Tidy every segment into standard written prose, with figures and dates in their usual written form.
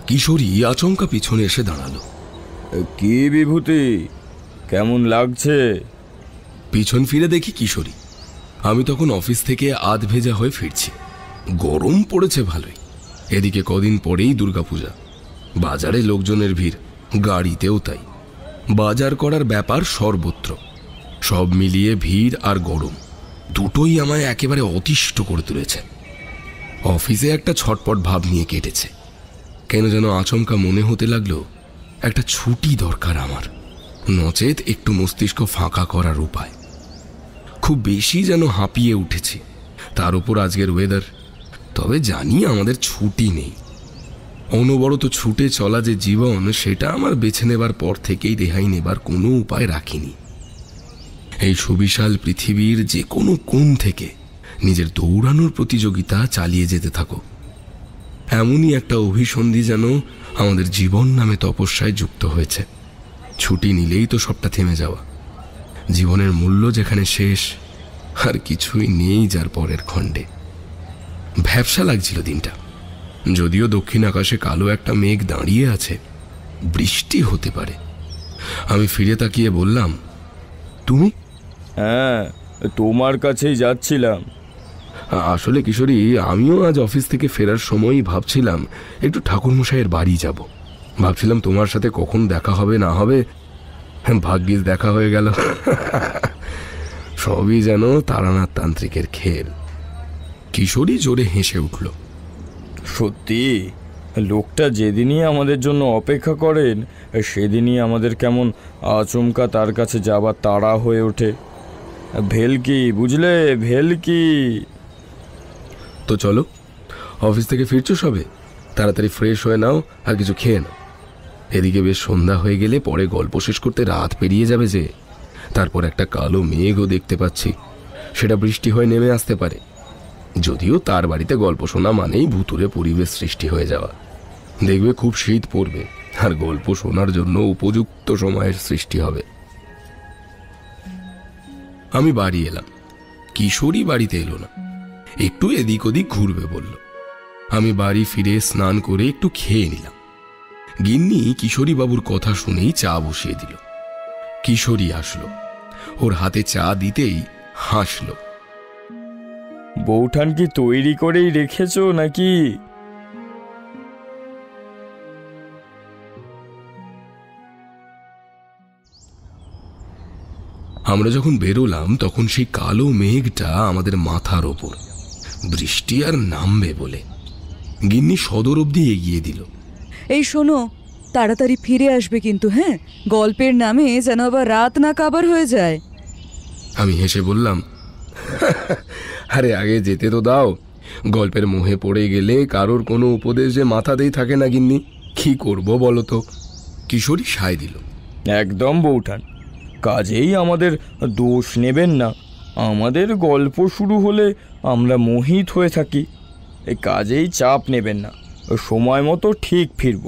কিশোরী আচমকা পিছনে এসে দাঁড়ালো। কি বিভূতি, কেমন লাগছে? পিছন ফিরে দেখি কিশোরী। আমি তখন অফিস থেকে আধ ভেজা হয়ে ফিরছি। গরম পড়েছে ভালোই। এদিকে কদিন পরেই দুর্গাপূজা, বাজারে লোকজনের ভিড়, গাড়িতেও তাই। বাজার করার ব্যাপার সর্বত্র। সব মিলিয়ে ভিড় আর গরম দুটোই আমায় একেবারে অতিষ্ঠ করে তুলেছে। অফিসে একটা ছটপট ভাব নিয়ে কেটেছে। কেন যেন আচমকা মনে হতে লাগলো একটা ছুটি দরকার আমার, নচেত একটু মস্তিষ্ক ফাঁকা করার উপায়। খুব বেশি যেন হাঁপিয়ে উঠেছি, তার উপর আজকের ওয়েদার। তবে জানি আমাদের ছুটি নেই। অনবরত ছুটে চলা যে জীবন, সেটা আমার বেছে নেবার পর থেকেই রেহাই নেবার কোনো উপায় রাখিনি। এই সুবিশাল পৃথিবীর যে কোনো কোণ থেকে নিজের দৌড়ানোর প্রতিযোগিতা চালিয়ে যেতে থাকো, এমনই একটা অভিসন্ধি যেন আমাদের জীবন নামে তপস্যায় যুক্ত হয়েছে। ছুটি নিলেই তো সবটা থেমে যাওয়া। জীবনের মূল্য যেখানে শেষ, আর কিছুই নেই যার পরের খণ্ডে। ভ্যাপসা লাগছিল দিনটা। যদিও দক্ষিণ আকাশে কালো একটা মেঘ দাঁড়িয়ে আছে, বৃষ্টি হতে পারে। আমি ফিরে তাকিয়ে বললাম, তুমি? হ্যাঁ, তোমার কাছেই যাচ্ছিলাম। আসলে কিশোরী, আমিও আজ অফিস থেকে ফেরার সময়ই ভাবছিলাম একটু ঠাকুরমশাইয়ের বাড়ি যাব। ভাবছিলাম তোমার সাথে কখন দেখা হবে না হবে। ভাগ্যিস দেখা হয়ে গেল। সবই যেন তারানাথ তান্ত্রিকের খেল। কিশোরী জোরে হেসে উঠল। সত্যি, লোকটা যেদিনই আমাদের জন্য অপেক্ষা করেন, সেদিনই আমাদের কেমন আচমকা তার কাছে যাবার তাড়া হয়ে ওঠে। ভেলকি, বুঝলে, ভেলকি। তো চলো, অফিস থেকে ফিরছো সবে, তাড়াতাড়ি ফ্রেশ হয়ে নাও আর কিছু খেয়ে নাও। এদিকে বেশ সন্ধ্যা হয়ে গেলে পরে গল্প শেষ করতে রাত পেরিয়ে যাবে যে। তারপর একটা কালো মেঘও দেখতে পাচ্ছি, সেটা বৃষ্টি হয়ে নেমে আসতে পারে। যদিও তার বাড়িতে গল্প শোনা মানেই ভুতুরে পরিবেশ সৃষ্টি হয়ে যাওয়া। দেখবে খুব শীত পড়বে, আর গল্প শোনার জন্য উপযুক্ত সময়ের সৃষ্টি হবে। আমি বাড়ি এলাম। কিশোরী বাড়িতে এলো না, একটু এদিক ওদিক ঘুরবে বলল। আমি বাড়ি ফিরে স্নান করে একটু খেয়ে নিলাম। গিন্নি কিশোরী বাবুর কথা শুনেই চা বসিয়ে দিল। কিশোরী আসলো, ওর হাতে চা দিতেই হাসলো। বউঠান কি তৈরি করেই রেখেছো নাকি? আমরা যখন বেরোলাম তখন সেই কালো মেঘটা আমাদের মাথার ওপর, বৃষ্টি আর নামবে বলে। গিন্নি সদর অবধি এগিয়ে দিল। এই শোনো, তাড়াতাড়ি ফিরে আসবে কিন্তু, হ্যাঁ? গল্পের নামে যেন আবার রাত না কাবার হয়ে যায়। আমি হেসে বললাম, আরে আগে যেতে তো দাও। গল্পের মোহে পড়ে গেলে কারোর কোনো উপদেশ যে মাথাতেই থাকে না গিন্নি, কি করব বলো তো। কিশোরী সায় দিল। একদম বউঠান, কাজেই আমাদের দোষ নেবেন না। আমাদের গল্প শুরু হলে আমরা মোহিত হয়ে থাকি। এই কাজেই চাপ নেবেন না, সময় মতো ঠিক ফিরব।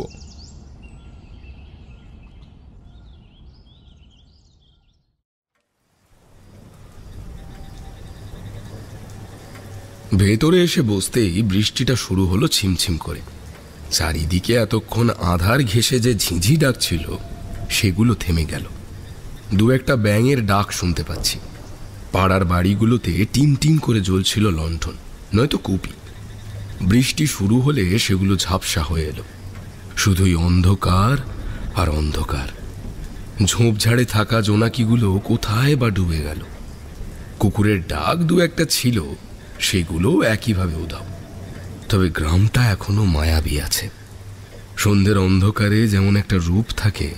ভেতরে এসে বসতেই বৃষ্টিটা শুরু হলো ছিমছিম করে। চারিদিকে এতক্ষণ আধার ঘেঁষে যে ঝিঁঝি ডাকছিল, সেগুলো থেমে গেল। দু একটা ব্যাঙের ডাক শুনতে পাচ্ছি। পাড়ার বাড়িগুলোতে টিম টিম করে জ্বলছিল লণ্ঠন, নয়তো কুপি। বৃষ্টি শুরু হলে সেগুলো ঝাপসা হয়ে এলো। শুধুই অন্ধকার আর অন্ধকার। ঝোপঝাড়ে থাকা জোনাকিগুলো কোথায় বা ডুবে গেল। কুকুরের ডাক দু একটা ছিল, সেগুলো একইভাবে উধাও। তবে গ্রামটা এখনো মায়াবী আছে। সন্ধ্যের অন্ধকারে যেমন একটা রূপ থাকে,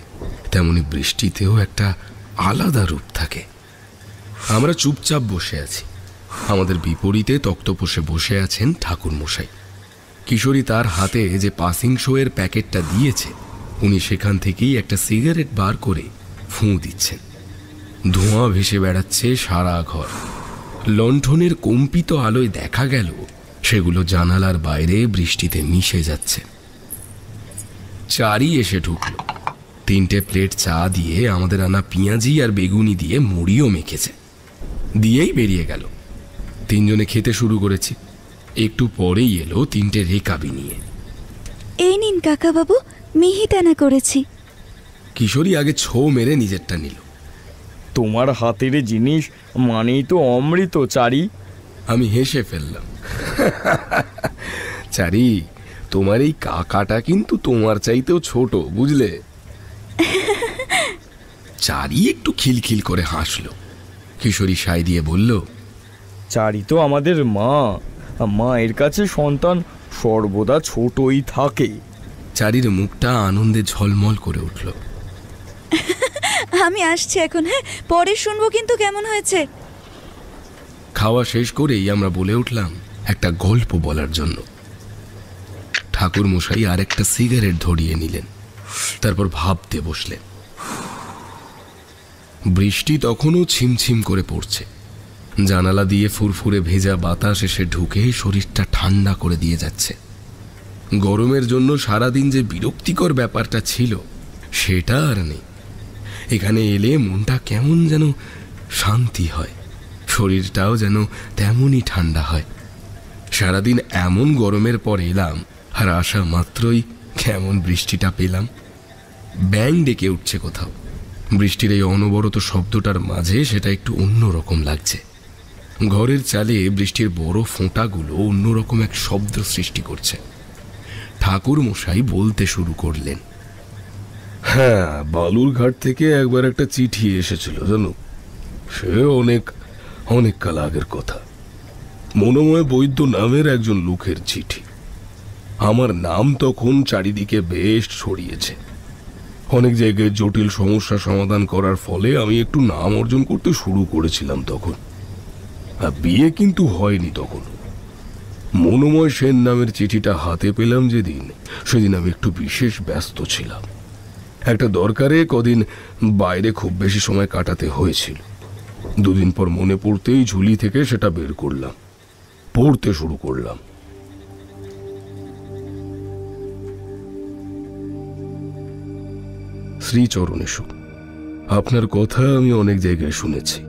তেমনি বৃষ্টিতেও একটা আলাদা রূপ থাকে। আমরা চুপচাপ বসে আছি। আমাদের বিপরীতে তক্তপোষে বসে আছেন ঠাকুরমশাই। কিশোরী তার হাতে যে পাসিং শোয়ের প্যাকেটটা দিয়েছে, উনি সেখান থেকেই একটা সিগারেট বার করে ফুঁ দিচ্ছেন। ধোঁয়া ভেসে বেড়াচ্ছে সারা ঘর। লণ্ঠনের কম্পিত আলোয় দেখা গেল সেগুলো জানালার বাইরে বৃষ্টিতে মিশে যাচ্ছে। চারি এসে ঢুকলো। 3টে প্লেট চা দিয়ে আমাদের আনা পেঁয়াজি আর বেগুনি দিয়ে মুড়িও মেখেছে, দিয়েই বেরিয়ে গেল। 3জনে খেতে শুরু করেছি। একটু পরেই এলো 3টে রেকাবি নিয়ে। এই নিন কাকা বাবু, মিহিদানা করেছি। কিশোরী আগে ছো মেরে নিজেরটা নিল। তোমার হাতের জিনিস মানেই তো অমৃত চারি। আমি হেসে ফেললাম। চারি, তোমার এই কাকাটা কিন্তু তোমার চাইতেও ছোট, বুঝলে? চারি একটু খিলখিল করে হাসলো। কিশোরী সায় দিয়ে বলল, চারি তো আমাদের মা, মায়ের কাছে সন্তান সর্বদা ছোটই থাকে। চারির মুখটা আনন্দে ঝলমল করে উঠল। আমি আসছি এখন, হ্যাঁ, পরে শুনবো কিন্তু কেমন হয়েছে। খাওয়া শেষ করেই আমরা বলে উঠলাম একটা গল্প বলার জন্য। ঠাকুর মশাই আর একটা সিগারেট ধরিয়ে নিলেন, তারপর ভাবতে বসলেন। বৃষ্টি তখনও ছিমছিম করে পড়ছে। জানালা দিয়ে ফুরফুরে ভেজা বাতাস এসে ঢুকে শরীরটা ঠান্ডা করে দিয়ে যাচ্ছে। গরমের জন্য সারাদিন যে বিরক্তিকর ব্যাপারটা ছিল সেটা আর নেই। এখানে এলে মনটা কেমন যেন শান্তি হয়, শরীরটাও যেন তেমনই ঠান্ডা হয়। সারাদিন এমন গরমের পর এলাম, আর আসা মাত্রই কেমন বৃষ্টিটা পেলাম। ব্যাং ডেকে উঠছে কোথাও। বৃষ্টির এই অনবরত শব্দটার মাঝে সেটা একটু অন্যরকম লাগছে। ঘরের চালে বৃষ্টির বড় ফোঁটাগুলো অন্যরকম এক শব্দ সৃষ্টি করছে। ঠাকুর মশাই বলতে শুরু করলেন, হ্যাঁ, বালুরঘাট থেকে একবার একটা চিঠি এসেছিল জানো। সে অনেক অনেক কাল আগের কথা। মনোময় বৈদ্য নামের একজন লোকের চিঠি। আমার নাম তখন চারিদিকে বেশ ছড়িয়েছে। অনেক জায়গায় জটিল সমস্যা সমাধান করার ফলে আমি একটু নাম অর্জন করতে শুরু করেছিলাম তখন। আর বিয়ে কিন্তু হয়নি তখন। মনোময় সেন নামের চিঠিটা হাতে পেলাম যেদিন, সেদিন আমি একটু বিশেষ ব্যস্ত ছিলাম। একটা দরকারে কদিন বাইরে খুব বেশি সময় কাটাতে হয়েছিল। দুদিন পর মনে পড়তেই ঝুলি থেকে সেটা বের করলাম, পড়তে শুরু করলাম। শ্রীচরণেশু, আপনার কথা আমি অনেক জায়গায় শুনেছি।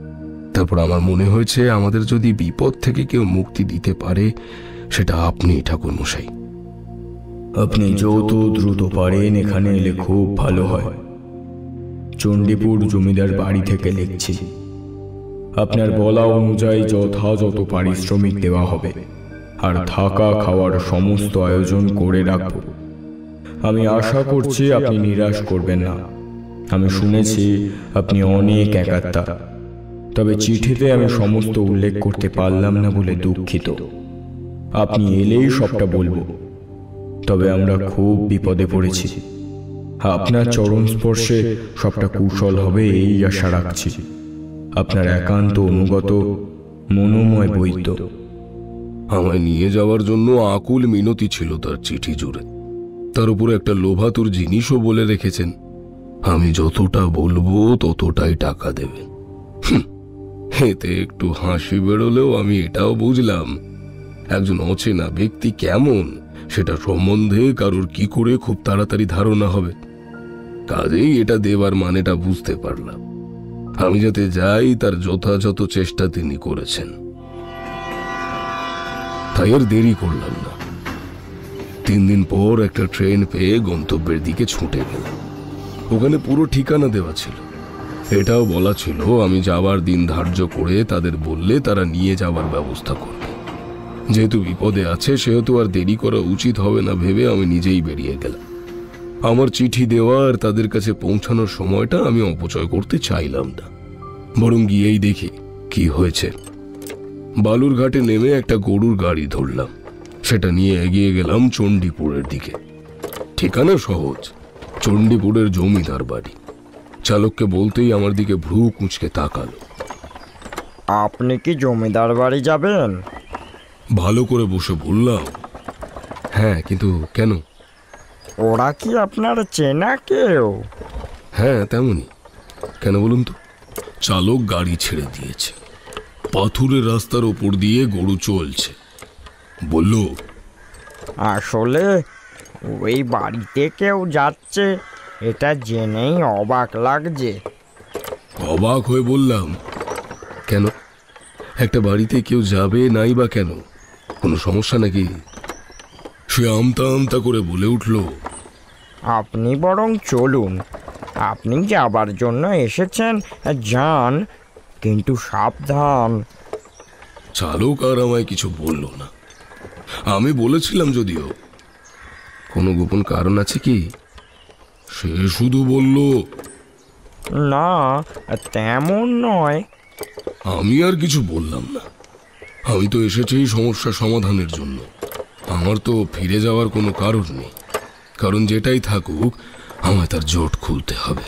তারপর আমার মনে হয়েছে আমাদের যদি বিপদ থেকে কেউ মুক্তি দিতে পারে সেটা আপনি, ঠাকুর মশাই। আপনি যত দ্রুত পারেন এখানে এলে খুব ভালো হয়। চণ্ডীপুর জমিদার বাড়ি থেকে লিখছি। আপনার বলা অনুযায়ী যথাযথ পারিশ্রমিক দেওয়া হবে, আর থাকা খাওয়ার সমস্ত আয়োজন করে রাখব। আমি আশা করছি আপনি নিরাশ করবেন না। আমি শুনেছি আপনি অনেক একাত্তা, তবে চিঠিতে আমি সমস্ত উল্লেখ করতে পারলাম না বলে দুঃখিত। আপনি এলেই সবটা বলবো। তবে আমরা খুব বিপদে পড়েছি। আপনার চরণ স্পর্শে সবটা কুশল হবে এই আশা রাখছি। আপনার একান্ত অনুগত মনোময় বৈদ্য। আমায় নিয়ে যাওয়ার জন্য আকুল মিনতি ছিল তার চিঠি জুড়ে। তার উপরে একটা লোভাতুর জিনিসও বলে রেখেছেন, আমি যতটা বলবো ততটাই টাকা দেবেন। এতে একটু হাসি বেরোলেও আমি এটাও বুঝলাম একজন অচেনা ব্যক্তি কেমন সেটা সম্বন্ধে কারোর কি করে খুব তাড়াতাড়ি ধারণা হবে। কাজেই এটা দেবার মানেটা বুঝতে পারলাম। আমি যাতে যাই তার যথাযথ চেষ্টা তিনি করেছেন। তাই আর দেরি করলাম না। 3 দিন পর একটা ট্রেন পেয়ে গন্তব্যের দিকে ছুটে গেলাম। ওখানে পুরো ঠিকানা দেওয়া ছিল। এটাও বলা ছিল আমি যাবার দিন ধার্য করে তাদের বললে তারা নিয়ে যাওয়ার ব্যবস্থা করবে। যেহেতু বিপদে আছে সেহেতু আর দেরি করা উচিত হবে না ভেবে আমি নিজেই বেরিয়ে গেলাম। আমার চিঠি দেওয়া আর তাদের কাছে পৌঁছানোর সময়টা আমি অপচয় করতে চাইলাম না, বরং গিয়েই দেখি কি হয়েছে। বালুরঘাটে নেমে একটা গরুর গাড়ি ধরলাম। সেটা নিয়ে এগিয়ে গেলাম চণ্ডীপুরের দিকে। ঠিকানা সহজ, চণ্ডীপুরের জমিদার বাড়ি। চালককে বলতেই আমার দিকে ভ্রু কুঁচকে তাকালো। আপনি কি জমিদার বাড়ি যাবেন? ভালো করে বসে বললাম, হ্যাঁ, কিন্তু কেন? ওরা কি আপনার চেনা কেউ? হ্যাঁ, তেমনই। কেন বলুন তো? চালক গাড়ি ছেড়ে দিয়েছে। পাথুরের রাস্তার ওপর দিয়ে গরু চলছে। বলল, আসলে ওই বাড়িতে কেউ যাচ্ছে এটা জেনেই অবাক লাগছে। অবাক হয়ে বললাম, কেন? একটা বাড়িতে কেউ যাবে নাই বা কেন? কোনো সমস্যা নাকি? সে আমতা আমতা করে বলে উঠল, আপনি বরং চলুন। আপনি যাবার জন্য এসেছেন, যান, কিন্তু সাবধান। চালক আর আমায় কিছু বলল না। আমি বলেছিলাম যদিও, কোনো গোপন কারণ আছে কি? সে শুধু বলল, না, তেমন নয়। আমি আর কিছু বললাম না। আমি তো এসেছি এই সমস্যা সমাধানের জন্য। আমার তো ফিরে যাওয়ার কোনো কারণ নেই, কারণ যেটাই থাকুক আমায় তার জোট খুলতে হবে।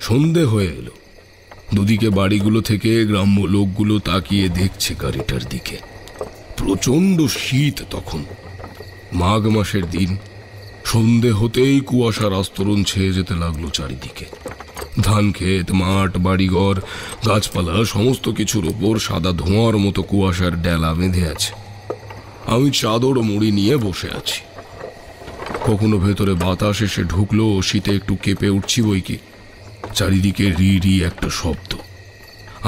সন্ধে হয়ে এলো। দুদিকে বাড়িগুলো থেকে গ্রাম্য লোকগুলো তাকিয়ে দেখছে গাড়িটার দিকে। প্রচণ্ড শীত তখন, মাঘ মাসের দিন। সন্ধে হতেই কুয়াশার আস্তরণ ছেয়ে যেতে লাগলো চারিদিকে। ধান ক্ষেত, মাঠ, বাড়িঘর, গাছপালা সমস্ত কিছুর ওপর সাদা ধোঁয়ার মতো কুয়াশার ডেলা বেঁধে আছে। আমি চাদর মুড়ি নিয়ে বসে আছি। কখনো ভেতরে বাতাস এসে ঢুকলো, শীতে একটু কেঁপে উঠছি বইকি। চারিদিকে রি রি একটা শব্দ।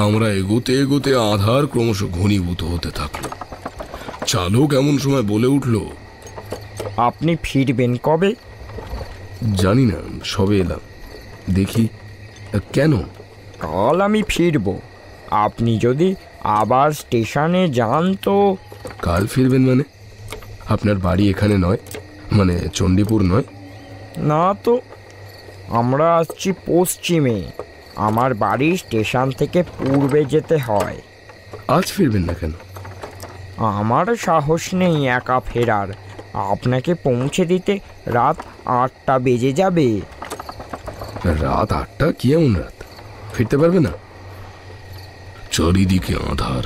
আমরা এগোতে এগোতে আধার ক্রমশ ঘনীভূত হতে থাকলো। চালক এমন সময় বলে উঠল, আপনি ফিরবেন কবে? জানি না, সবে এলাম, দেখি। কেন? কাল আমি ফিরব। আপনি যদি আবার স্টেশনে যান তো। কাল ফিরবেন মানে? আপনার বাড়ি এখানে নয়, মানে চণ্ডীপুর নয়? না তো, আমরা আসছি পশ্চিমে। আমার বাড়ি স্টেশন থেকে পূর্বে যেতে হয়। আজ ফিরবেন না কেন? আমার সাহস নেই একা ফেরার। আপনাকে পৌঁছে দিতে রাত 8টা বেজে যাবে। রাত 8টা? কি এমন রাত? ফিরতে পারবে না? চারিদিকে আধার।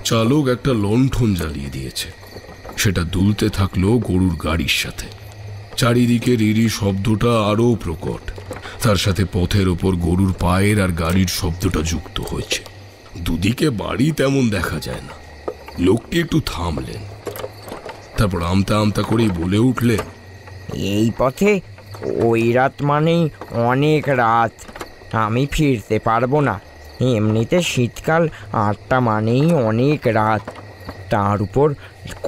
চালক একটা লণ্ঠন জ্বালিয়ে দিয়েছে। সেটা দুলতে থাকলো গরুর গাড়ির সাথে। চারিদিকে রিরি শব্দটা আরো প্রকট। তার সাথে পথের ওপর গরুর পায়ের আর গাড়ির শব্দটা যুক্ত হয়েছে। দুদিকে বাড়ি তেমন দেখা যায় না। লোকটি একটু থামলেন, তারপর আমতা আমতা করেই বলে উঠলেন, এই পথে ওই রাত মানেই অনেক রাত। আমি ফিরতে পারবো না। এমনিতে শীতকাল, 8টা মানেই অনেক রাত। তার উপর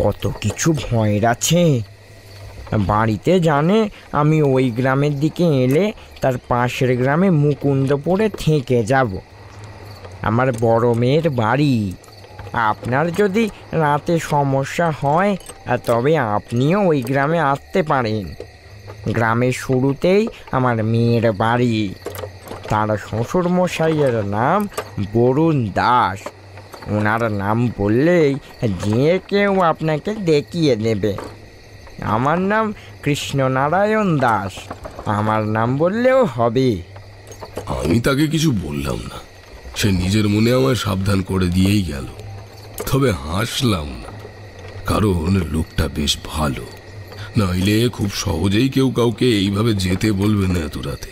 কত কিছু ভয়ের আছে। বাড়িতে জানে আমি ওই গ্রামের দিকে এলে তার পাশের গ্রামে মুকুন্দপুরে থেকে যাব। আমার বড় মেয়ের বাড়ি। আপনার যদি রাতে সমস্যা হয় তবে আপনিও ওই গ্রামে আসতে পারেন। গ্রামের শুরুতেই আমার মেয়ের বাড়ি। তার শ্বশুরমশাইয়ের নাম বরুণ দাস। ওনার নাম বললেই যে কেউ আপনাকে দেখিয়ে দেবে। আমার নাম কৃষ্ণনারায়ণ দাস। আমার নাম বললেও হবে। আমি তাকে কিছু বললাম না। সে নিজের মনে আমায় সাবধান করে দিয়েই গেল। তবে হাসলাম না, কারণ লোকটা বেশ ভালো। নইলে খুব সহজেই কেউ কাউকে এইভাবে যেতে বলবে না এত রাতে।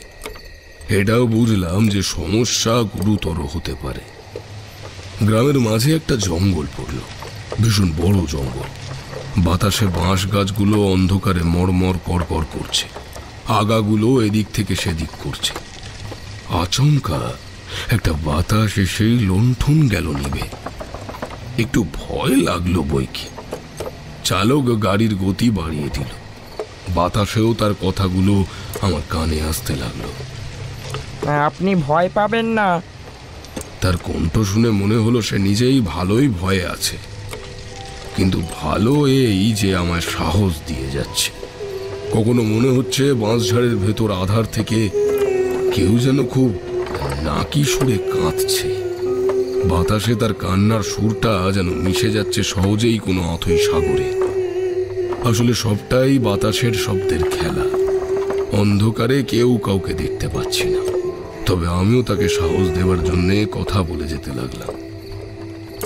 এটাও বুঝলাম যে সমস্যা গুরুতর হতে পারে। গ্রামের মাঝে একটা জঙ্গল পড়ল, ভীষণ বড় জঙ্গল। বাতাসে বাঁশ গাছগুলো অন্ধকারে মরমর করকর করছে, আগাগুলো এদিক থেকে সেদিক করছে। আচমকা একটা বাতাস এসে লণ্ঠন গেল নিভে। একটু ভয় লাগলো বইকি। চালক গাড়ির গতি বাড়িয়ে দিল। বাতাসেও তার কথাগুলো আমার কানে আসতে লাগলো। আপনি ভয় পাবেন না। তার কণ্ঠ শুনে মনে হলো সে নিজেই ভালোই ভয়ে আছে, কিন্তু ভালো এই যে আমায় সাহস দিয়ে যাচ্ছে। কখনো মনে হচ্ছে বাঁশঝাড়ের ভেতর আধার থেকে কেউ যেন খুব নাকি সুরে কাঁদছে। বাতাসে তার কান্নার সুরটা যেন মিশে যাচ্ছে সহজেই কোনো অথৈ সাগরে। আসলে সবটাই বাতাসের শব্দের খেলা। অন্ধকারে কেউ কাউকে দেখতে পাচ্ছি না, তবে আমিও তাকে সাহস দেওয়ার জন্যে কথা বলে যেতে লাগলাম।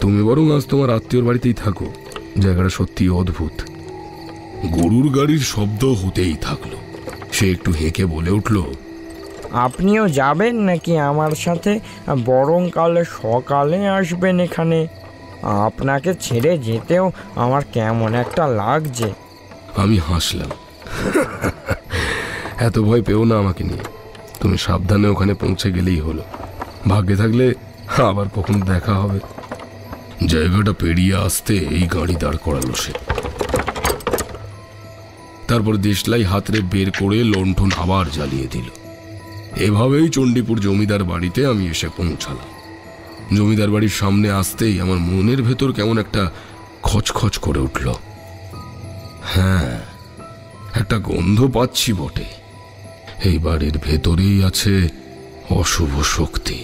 তুমি বরং আজ তোমার আত্মীয়র বাড়িতেই থাকো, জায়গাটা সত্যি অদ্ভুত। গরুর গাড়ির শব্দ হতেই থাকলো। সে একটু হেঁকে বলে উঠল, আপনিও যাবেন নাকি আমার সাথে? বরং কাল সকালে আসবেন এখানে। আপনাকে ছেড়ে যেতেও আমার কেমন একটা লাগছে। আমি হাসলাম। এত ভয় পেও না আমাকে নিয়ে। তুমি সাবধানে ওখানে পৌঁছে গেলেই হলো। ভাগ্যে থাকলে আবার কখন দেখা হবে। জায়গাটা পেরিয়ে আসতে এই গাড়ি দাঁড় করালো সে। তারপর দেশলাই হাতরে বের করে লণ্ঠন আবার জ্বালিয়ে দিল। এভাবেই চণ্ডীপুর জমিদার বাড়িতে আমি এসে পৌঁছালাম। জমিদার বাড়ির সামনে আসতেই আমার মনের ভেতর কেমন একটা খচখচ করে উঠল। হ্যাঁ, একটা গন্ধ পাচ্ছি বটে। এই বাড়ির ভেতরেই আছে অশুভ শক্তি।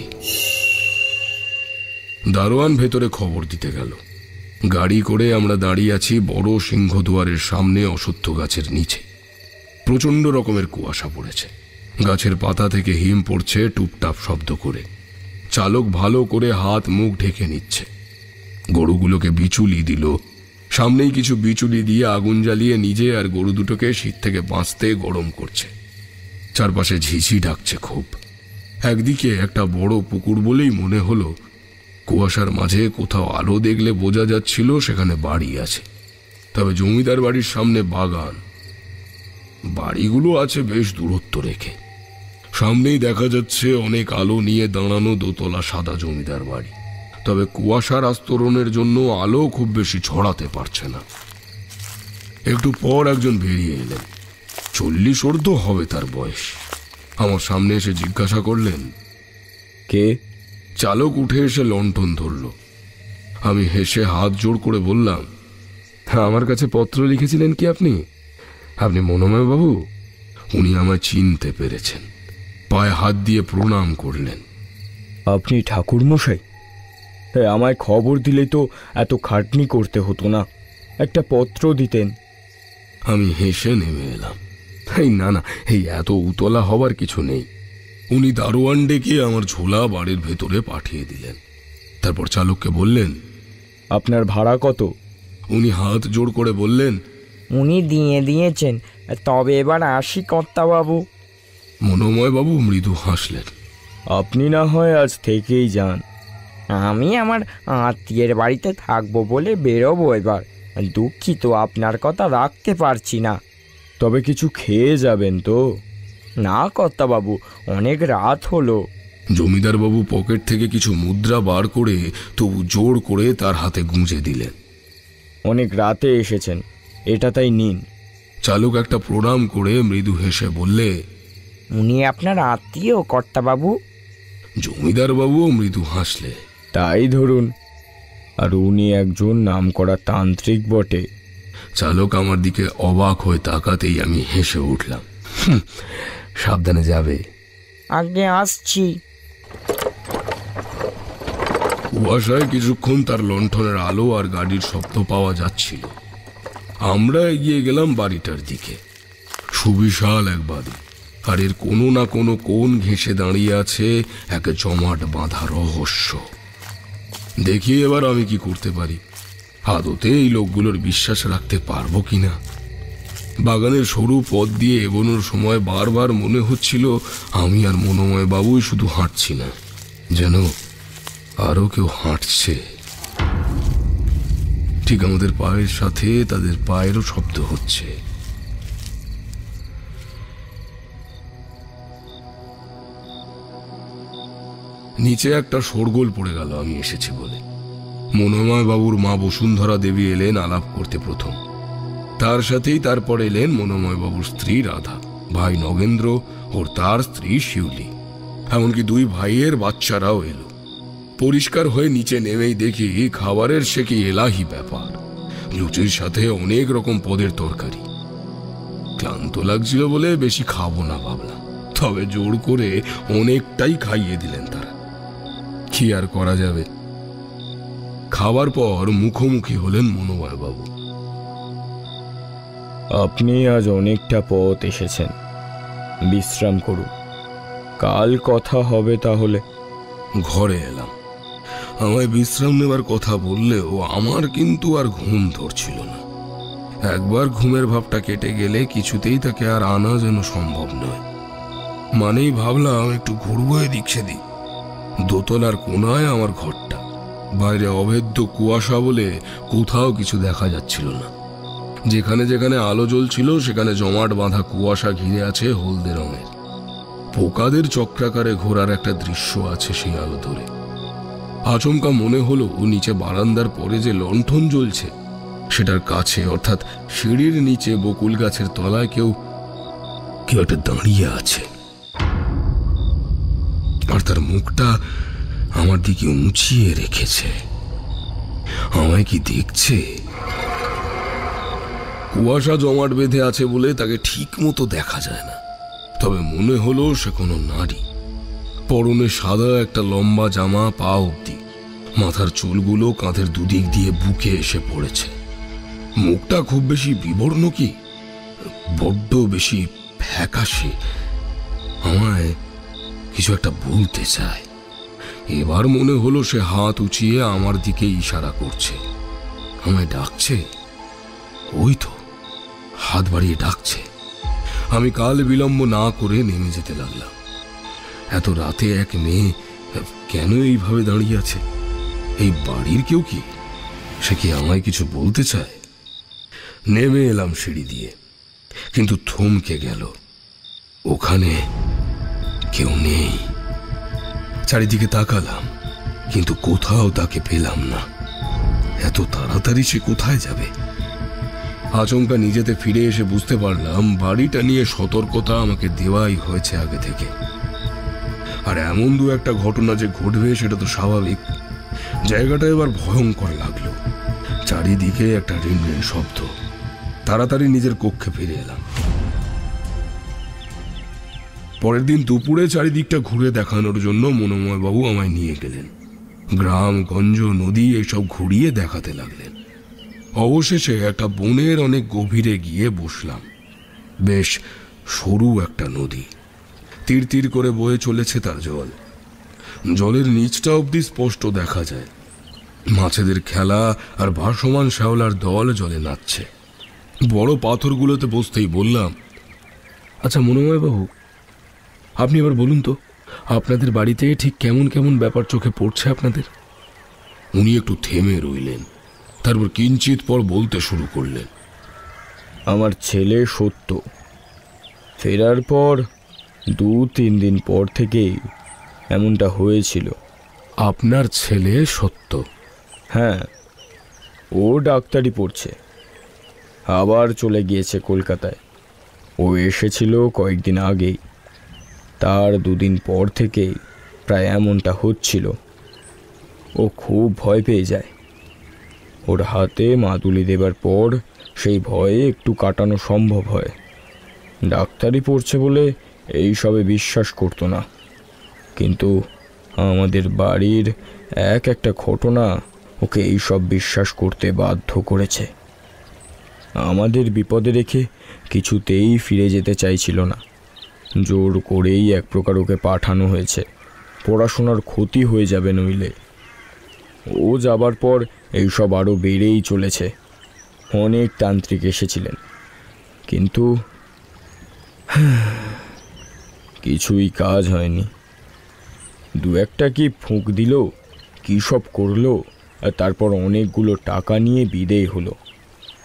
দারোয়ান ভেতরে খবর দিতে গেল। গাড়ি করে আমরা দাঁড়িয়ে আছি বড় সিংহদুয়ারের সামনে অশ্বত্থ গাছের নিচে। প্রচণ্ড রকমের কুয়াশা পড়েছে। গাছের পাতা থেকে হিম পড়ছে টুপটাপ শব্দ করে। চালক ভালো করে হাত মুখ ঢেকে নিচ্ছে। গরুগুলোকে বিচুলি দিল। সামনেই কিছু বিচুলি দিয়ে আগুন জ্বালিয়ে নিজে আর গরু দুটোকে শীত থেকে বাঁচতে গরম করছে। চারপাশে ঝিঝি ডাকছে খুব। একদিকে একটা বড় পুকুর বলেই মনে হলো। কুয়াশার মাঝে কোথাও আলো দেখলে বোঝা যাচ্ছিল সেখানে বাড়ি আছে। তবে জমিদার বাড়ির সামনে বাগান। বাড়িগুলো আছে বেশ দূরত্ব রেখে। সামনেই দেখা যাচ্ছে অনেক আলো নিয়ে দাঁড়ানো দোতলা সাদা জমিদার বাড়ি। তবে কুয়াশার আস্তরণের জন্য আলো খুব বেশি ছড়াতে পারছে না। একটু পর একজন বেরিয়ে এলেন। 40 ঊর্ধ্ব হবে তার বয়স। আমার সামনে এসে জিজ্ঞাসা করলেন, কে? চালক উঠে এসে লণ্ঠন ধরল। আমি হেসে হাত জোড় করে বললাম, আমার কাছে পত্র লিখেছিলেন কি আপনি? আপনি মনোময় বাবু? উনি আমায় চিনতে পেরেছেন। পায়ে হাত দিয়ে প্রণাম করলেন। আপনি ঠাকুরমশাই? আমায় খবর দিলে তো এত খাটনি করতে হতো না, একটা পত্র দিতেন। আমি হেসে নেমে এলাম। এই না না, এই এত উতলা হবার কিছু নেই। উনি দারোয়ান ডেকে আমার ঝোলা বাড়ির ভেতরে পাঠিয়ে দিলেন। তারপর চালককে বললেন, আপনার ভাড়া কত? উনি হাত জোড় করে বললেন, উনি দিয়েছেন, তবে এবার আসি কর্তাবাবু। মনোময় বাবু মৃদু হাসলেন। আপনি না হয় আজ থেকেই যান। আমি আমার আত্মীয়ের বাড়িতে থাকবো বলে বেরোবো এবার। দুঃখিত, আপনার কথা রাখতে পারছি না। তবে কিছু খেয়ে যাবেন তো? না কর্তাবাবু, অনেক রাত হলো। জমিদার বাবু পকেট থেকে কিছু মুদ্রা বার করে তবু জোর করে তার হাতে গুঁজে দিলেন। অনেক রাতে এসেছেন, এটা তাই নিন। চালক একটা প্রণাম করে মৃদু হেসে বললে, উনি আপনার আত্মীয় কর্তাবাবু? জমিদার বাবুও মৃদু হাসলে। তাই ধরুন, আর উনি একজন নামকরা তান্ত্রিক বটে। চালক আমার দিকে অবাক হয়ে তাকাতেই আমি হেসে উঠলাম। সাবধানে যাবে। আগে আসছি। কুয়াশায় কিছুক্ষণ তার লণ্ঠনের আলো আর গাড়ির শব্দ পাওয়া যাচ্ছিল। আমরা এগিয়ে গেলাম বাড়িটার দিকে। সুবিশাল এক বাড়ি, আর এর কোনো না কোনো কোণ ঘেঁষে দাঁড়িয়ে আছে এক জমাট বাঁধা রহস্য। দেখি এবার আমি কি করতে পারি। আদতে এই লোকগুলোর বিশ্বাস রাখতে পারবো কিনা। বাগানের সরু পথ দিয়ে এগোনোর সময় বারবার মনে হচ্ছিল আমি আর মনোময় বাবুই শুধু হাঁটছি না, যেন আরো কেউ হাঁটছে। ঠিক আমাদের পায়ের সাথে তাদের পায়েরও শব্দ হচ্ছে। নিচে একটা শোরগোল পড়ে গেল আমি এসেছি বলে। মনোময় বাবুর মা বসুন্ধরা দেবী এলেন আলাপ করতে প্রথম। তার সাথেই তারপর এলেন মনোময় বাবুর স্ত্রী রাধা, ভাই নগেন্দ্র ওর তার স্ত্রী শিউলি, এমনকি 2 ভাইয়ের বাচ্চারাও এলো। পরিষ্কার হয়ে নিচে নেমেই দেখি খাবারের সে কি এলাহি ব্যাপার। লুচির সাথে অনেক রকম পদের তরকারি। ক্লান্ত লাগছিল বলে বেশি খাবো না ভাবলাম, তবে জোর করে অনেকটাই খাইয়ে দিলেন তারা। কি আর করা যাবে। খাবার পর মুখোমুখি হলেন মনোময় বাবু। আপনি আজ অনেকটা পথ এসেছেন, বিশ্রাম করুন, কাল কথা হবে তাহলে। ঘরে এলাম। আমায় বিশ্রাম নেবার কথা বললেও আমার কিন্তু আর ঘুম ধরছিল না। একবার ঘুমের ভাবটা কেটে গেলে কিছুতেই তাকে আর আনা যেন সম্ভব নয়। মানেই ভাবলাম একটু ঘুরবো এদিক সেদিক। দোতলার কোনায় আমার ঘরটা। বাইরে অভেদ্য কুয়াশা বলে কোথাও কিছু দেখা যাচ্ছিল না। যেখানে যেখানে আলো জ্বলছিল সেখানে জমাট বাঁধা কুয়াশা ঘিরে আছে হলদে রঙের। পোকাদের চক্রাকারে ঘোরার একটা দৃশ্য আছে সেই আলো ধরে। আচমকা মনে হলো নিচে বারান্দার পরে যে লণ্ঠন জ্বলছে সেটার কাছে, অর্থাৎ সিঁড়ির নিচে বকুল গাছের তলায় কেউ একটা দাঁড়িয়ে আছে, আর তার মুখটা আমার দিকে উঁচিয়ে রেখেছে। আমায় কি দেখছে? কুয়াশা জমাট বেঁধে আছে বলে তাকে ঠিক মতো দেখা যায় না, তবে মনে হলো সে কোনো নারী। পরনে সাদা একটা লম্বা জামা পা অব্দি, মাথার চুলগুলো কাঁধের দুদিক দিয়ে বুকে এসে পড়েছে। মুখটা খুব বেশি বিবর্ণ কি বড্ড বেশি ফ্যাকাশে। আমায় কিছু একটা বলতে চায়। এবার মনে হলো সে হাত উঁচিয়ে আমার দিকে ইশারা করছে, আমায় ডাকছে। ওই তো হাত বাড়িয়ে ডাকছে। আমি কাল বিলম্ব না করে নেমে যেতে লাগলাম। এত রাতে এক মেয়ে কেন এইভাবে দাঁড়িয়ে আছে? এই বাড়ির কেউ কি? সে কি আমায় কিছু বলতে চায়? নেমে এলাম সিঁড়ি দিয়ে, কিন্তু থমকে গেল। ওখানে কেউ নেই। চারিদিকে তাকালাম, কিন্তু কোথাও তাকে পেলাম না। এত তাড়াতাড়ি সে কোথায় যাবে? আচমকা নিজেতে ফিরে এসে বুঝতে পারলাম বাড়িটা নিয়ে সতর্কতা আমাকে দেওয়াই হয়েছে আগে থেকে। আর এমন দু একটা ঘটনা যে ঘটবে সেটা তো স্বাভাবিক। জায়গাটা এবার ভয়ঙ্কর লাগলো। চারিদিকে একটা রিনরিন শব্দ। তাড়াতাড়ি নিজের কক্ষে ফিরে এলাম। পরের দিন দুপুরে চারিদিকটা ঘুরে দেখানোর জন্য মনোময় বাবু আমায় নিয়ে গেলেন। গ্রাম, গঞ্জ, নদী এসব ঘুরিয়ে দেখাতে লাগলেন। অবশেষে একটা বনের অনেক গভীরে গিয়ে বসলাম। বেশ সরু একটা নদী, তীর তীর করে বয়ে চলেছে তার জল। জলের নিচটা অবধি স্পষ্ট দেখা যায়। মাছেদের খেলা আর ভাসমান শ্যাওলার দল জলে নাচছে। বড় পাথরগুলোতে বসতেই বললাম, আচ্ছা মনোময় বাবু, আপনি এবার বলুন তো, আপনাদের বাড়িতে ঠিক কেমন কেমন ব্যাপার চোখে পড়ছে আপনাদের? উনি একটু থেমে রইলেন, তারপর কিঞ্চিত পর বলতে শুরু করলেন। আমার ছেলে সত্য ফেরার পর 2-3 দিন পর থেকেই এমনটা হয়েছিল। আপনার ছেলে সত্য? হ্যাঁ, ও ডাক্তারি পড়ছে, আবার চলে গিয়েছে কলকাতায়। ও এসেছিল কয়েকদিন আগেই, তার 2 দিন পর থেকেই প্রায় এমনটা হচ্ছিল। ও খুব ভয় পেয়ে যায়। ওর হাতে মাদুলি দেবার পর সেই ভয়ে একটু কাটানো সম্ভব হয়। ডাক্তারি পড়ছে বলে এই সবে বিশ্বাস করতো না, কিন্তু আমাদের বাড়ির একটা ঘটনা ওকে এইসব বিশ্বাস করতে বাধ্য করেছে। আমাদের বিপদে রেখে কিছুতেই ফিরে যেতে চাইছিল না। জোর করেই এক প্রকার ওকে পাঠানো হয়েছে। পড়াশোনার ক্ষতি হয়ে যাবে নইলে। ও যাবার পর এইসব আরও বেড়েই চলেছে। অনেক তান্ত্রিক এসেছিলেন, কিন্তু কিছুই কাজ হয়নি। 2-একটা কি ফুঁক দিল, কী সব করলো, আর তারপর অনেকগুলো টাকা নিয়ে বিদেয় হলো।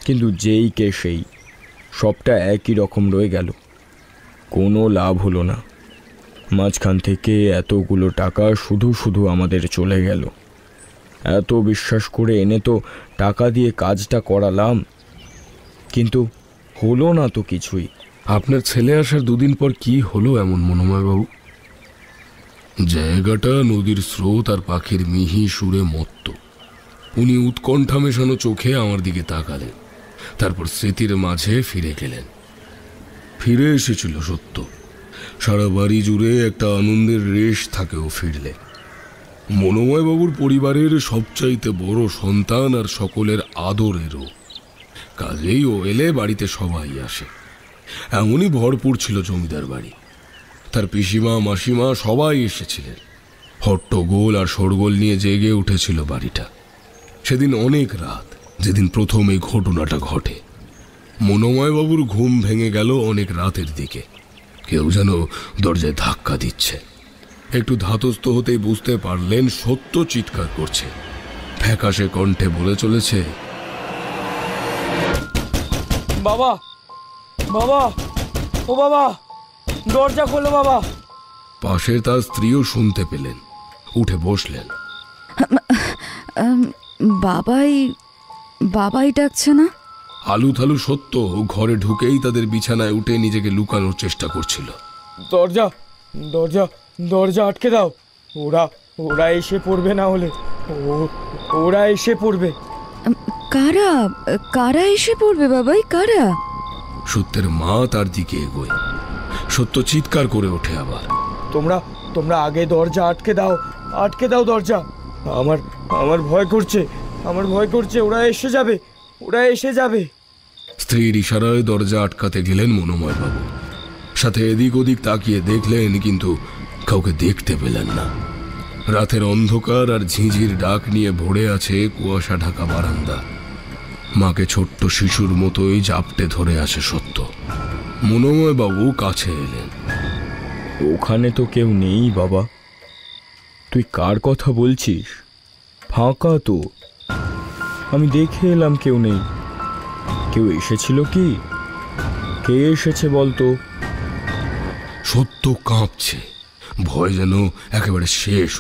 কিন্তু যেই কে সেই, সবটা একই রকম রয়ে গেল। কোনো লাভ হলো না। মাঝখান থেকে এতগুলো টাকা শুধু শুধু আমাদের চলে গেল। এত বিশ্বাস করে এনে তো টাকা দিয়ে কাজটা করালাম, কিন্তু হলো না তো কিছুই। আপনার ছেলে আসার 2 দিন পর কি হলো এমন মনোময় বাবু? জায়গাটা নদীর স্রোত আর পাখির মিহি সুরে মত্ত। উনি উৎকণ্ঠা মেশানো চোখে আমার দিকে তাকালেন, তারপর স্মৃতির মাঝে ফিরে গেলেন। ফিরে এসেছিল সত্য। সারা বাড়ি জুড়ে একটা আনন্দের রেশ থাকে ও ফিরলে। মনোময় বাবুর পরিবারের সবচাইতে বড় সন্তান আর সকলের আদরেরও। কাজেই ও এলে বাড়িতে সবাই আসে। এমনই ভরপুর ছিল জমিদার বাড়ি। তার পিসিমা, মাসিমা সবাই এসেছিলেন। হট্টগোল আর শোরগোল নিয়ে জেগে উঠেছিল বাড়িটা। সেদিন অনেক রাত, যেদিন প্রথম এই ঘটনাটা ঘটে। মনোময় বাবুর ঘুম ভেঙে গেল অনেক রাতের দিকে। কেউ যেন দরজায় ধাক্কা দিচ্ছে। একটু ধাতস্থ হতেই বুঝতে পারলেন সত্য চিৎকার করছে। ফ্যাকাশে কণ্ঠে বলে চলেছে, বাবা, বাবা, ও বাবা, দরজা খোলো বাবা। পাশের তার স্ত্রীও শুনতে পেলেন, উঠে বসলেন। আম, বাবাই বাবাই ডাকছে না? আলু থালু সত্য ঘরে ঢুকেই তাদের বিছানায় উঠে নিজেকে লুকানোর চেষ্টা করছিল। দরজা দরজা দরজা আটকে দাও, ওরা ওরা এসে পড়বে, না হলে ওরা এসে পড়বে। কারা কারা এসে পড়বে বাবাই, কারা? সত্যের মা তার দিকে এগোয়। সত্য চিৎকার করে ওঠে আবার, তোমরা তোমরা আগে দরজা আটকে দাও দরজা। আমার আমার ভয় করছে, আমার ভয় করছে, ওরা এসে যাবে। স্ত্রীর ইশারায় দরজা আটকাতে গেলেন মনোময় বাবু। সাথে এদিক ওদিক তাকিয়ে দেখলেন, কিন্তু কাউকে দেখতে পেলেন না। রাতের অন্ধকার আর ঝিঁঝির ডাক নিয়ে ভরে আছে কুয়াশা ঢাকা বারান্দা। মাকে ছোট্ট শিশুর মতোই জাপটে ধরে আছে সত্য। মনোময় বাবু কাছে এলেন। ওখানে তো কেউ নেই বাবা, তুই কার কথা বলছিস? ফাঁকা তো, আমি দেখে এলাম কেউ নেই। কেউ এসেছিল কি? কে এসেছে বলতো? সত্য কাঁপছে, ভয় যেন একেবারে শেষ।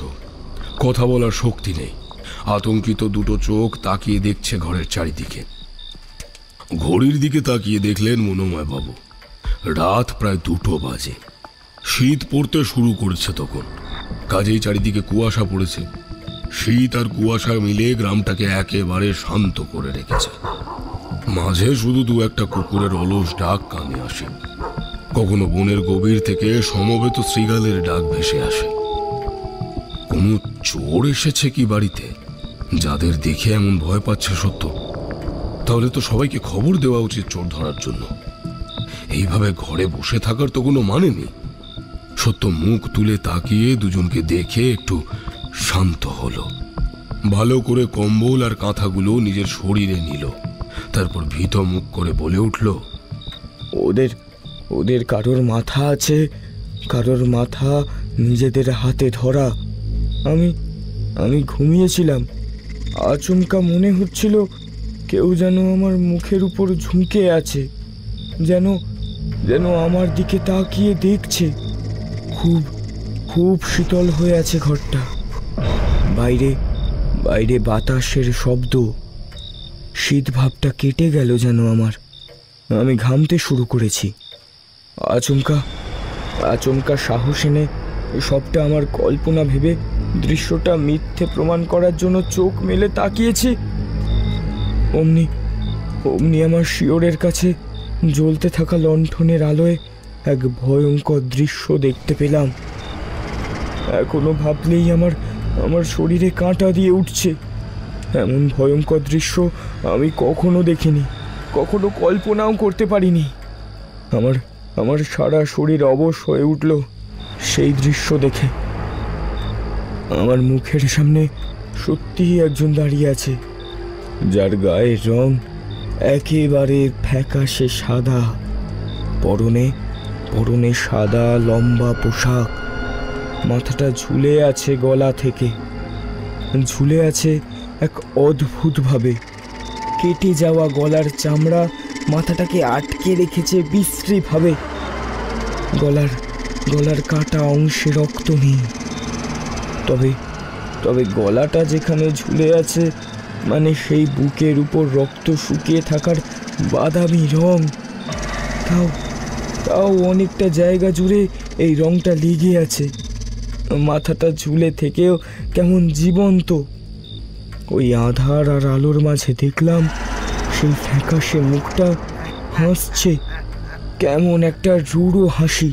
কথা বলার শক্তি নেই। আতঙ্কিত দুটো চোখ তাকিয়ে দেখছে ঘরের চারিদিকে। ঘড়ির দিকে তাকিয়ে দেখলেন মনোময় বাবু, রাত প্রায় 2টো বাজে। শীত পড়তে শুরু করেছে তখন, কাজেই চারিদিকে কুয়াশা পড়েছে। শীত আর কুয়াশা মিলে গ্রামটাকে একেবারে শান্ত করে রেখেছে। মাঝে শুধু 2-1টা কুকুরের অলস ডাক কানে আসে। কখনো বনের গভীর থেকে সমবেত শৃগালের ডাক ভেসে আসে। কোনো চোর এসেছে কি বাড়িতে, যাদের দেখে এমন ভয় পাচ্ছে সত্য? তাহলে তো সবাইকে খবর দেওয়া উচিত চোর ধরার জন্য। এইভাবে ঘরে বসে থাকার তো কোনো মানে নেই। সত্য মুখ তুলে তাকিয়ে দুজনকে দেখে একটু শান্ত হলো। ভালো করে কম্বল আর কাঁথাগুলো নিজের শরীরে নিল। তারপর ভীত মুখ করে বলে উঠল, ওদের কারোর মাথা আছে, কারোর মাথা নিজেদের হাতে ধরা। আমি ঘুমিয়েছিলাম, আচমকা মনে হচ্ছিল কেউ যেন আমার মুখের উপর ঝুঁকে আছে, যেন আমার দিকে তাকিয়ে দেখছে। খুব খুব শীতল হয়ে আছে ঘরটা। বাইরে বাতাসের শব্দ। শীত ভাবটা কেটে গেল যেন আমার। আমি ঘামতে শুরু করেছি। আচমকা সাহস এনে সবটা আমার কল্পনা ভেবে দৃশ্যটা মিথ্যে প্রমাণ করার জন্য চোখ মেলে তাকিয়েছি। অমনি আমার শিয়রের কাছে জ্বলতে থাকা লণ্ঠনের আলোয় এক ভয়ঙ্কর দৃশ্য দেখতে পেলাম। এখনো ভাবলেই আমার শরীরে কাঁটা দিয়ে উঠছে। এমন ভয়ঙ্কর দৃশ্য আমি কখনো দেখিনি, কখনো কল্পনাও করতে পারিনি। আমার সারা শরীর অবশ হয়ে উঠল সেই দৃশ্য দেখে। আমার মুখের সামনে সত্যিই একজন দাঁড়িয়ে আছে, যার গায়ের রং একেবারে ফ্যাকাশে সাদা। পরনে সাদা লম্বা পোশাক। মাথাটা ঝুলে আছে গলা থেকে, ঝুলে আছে এক অদ্ভুতভাবে। কেটে যাওয়া গলার চামড়া মাথাটাকে আটকে রেখেছে বিশ্রীভাবে। গলার কাটা অংশে রক্ত নেই, তবে গলাটা যেখানে ঝুলে আছে, মানে সেই বুকের উপর রক্ত শুকিয়ে থাকার বাদামি রং। তাও অনেকটা জায়গা জুড়ে এই রংটা লেগে আছে। মাথাটা ঝুলে থেকেও কেমন জীবন্ত। ওই আধার আর আলোর মাঝে দেখলাম সেই ফ্যাকাশে মুখটা হাসছে, কেমন একটা রূঢ় হাসি।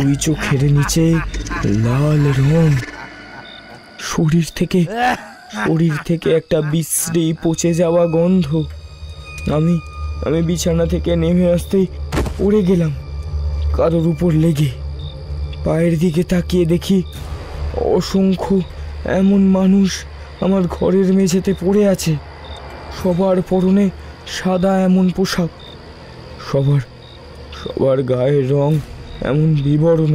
ওই চোখের নিচে লাল রং। শরীর থেকে একটা বিশ্রী পচে যাওয়া গন্ধ। আমি বিছানা থেকে নেমে আসতেই পড়ে গেলাম কারোর উপর লেগে। পায়ের দিকে তাকিয়ে দেখি অসংখ্য এমন মানুষ আমার ঘরের মেঝেতে পড়ে আছে। সবার পরনে সাদা এমন পোশাক, সবার গায়ের রং এমন বিবর্ণ।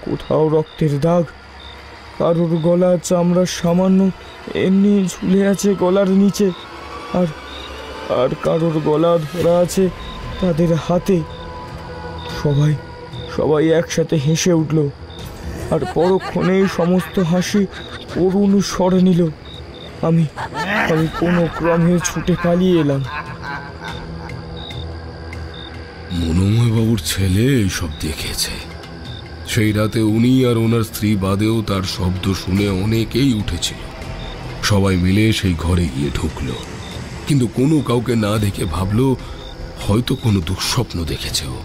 কোথাও রক্তের দাগ, কারোর গলা চামড়ার সামান্য এমনি ঝুলে আছে গলার নিচে, আর কারোর গলা ধরা আছে তাদের হাতে। সবাই একসাথে হেসে উঠল, আর পরক্ষণেই সমস্ত হাসি ওর অনুসরণ নিল। আমি আমি কোনো ক্রমে ছুটে পালিয়ে এলাম। মনোময় বাবুর ছেলে এইসব দেখেছে। সেই রাতে উনি আর ওনার স্ত্রী বাদেও তার শব্দ শুনে অনেকেই উঠেছিল। সবাই মিলে সেই ঘরে গিয়ে ঢুকলো, কিন্তু কোনো কাউকে না দেখে ভাবলো হয়তো কোনো দুঃস্বপ্ন দেখেছে ও।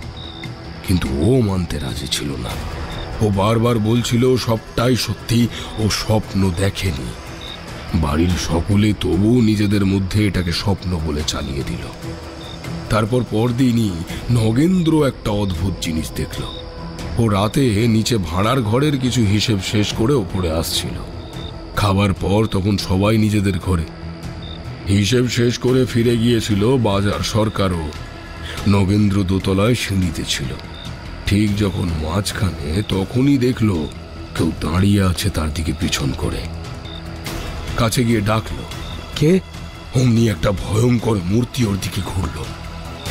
কিন্তু ও মানতে রাজি ছিল না। ও বারবার বলছিল সবটাই সত্যি, ও স্বপ্ন দেখেনি। বাড়ির সকলে তবু নিজেদের মধ্যে এটাকে স্বপ্ন বলে চালিয়ে দিল। তারপর পরদিনই নগেন্দ্র একটা অদ্ভুত জিনিস দেখল। ও রাতে নিচে ভাড়ার ঘরের কিছু হিসেব শেষ করে ওপরে আসছিল। খাবার পর তখন সবাই নিজেদের ঘরে। হিসেব শেষ করে ফিরে গিয়েছিল বাজার সরকারও। নগেন্দ্র দোতলায় সিঁড়িতে ছিল। ঠিক যখন মাঝখানে, তখনই দেখল কেউ দাঁড়িয়ে আছে তার দিকে পিছন করে। কাছে গিয়ে ডাকলো, কে? অমনি একটা ভয়ঙ্কর মূর্তি ওর দিকে ঘুরল।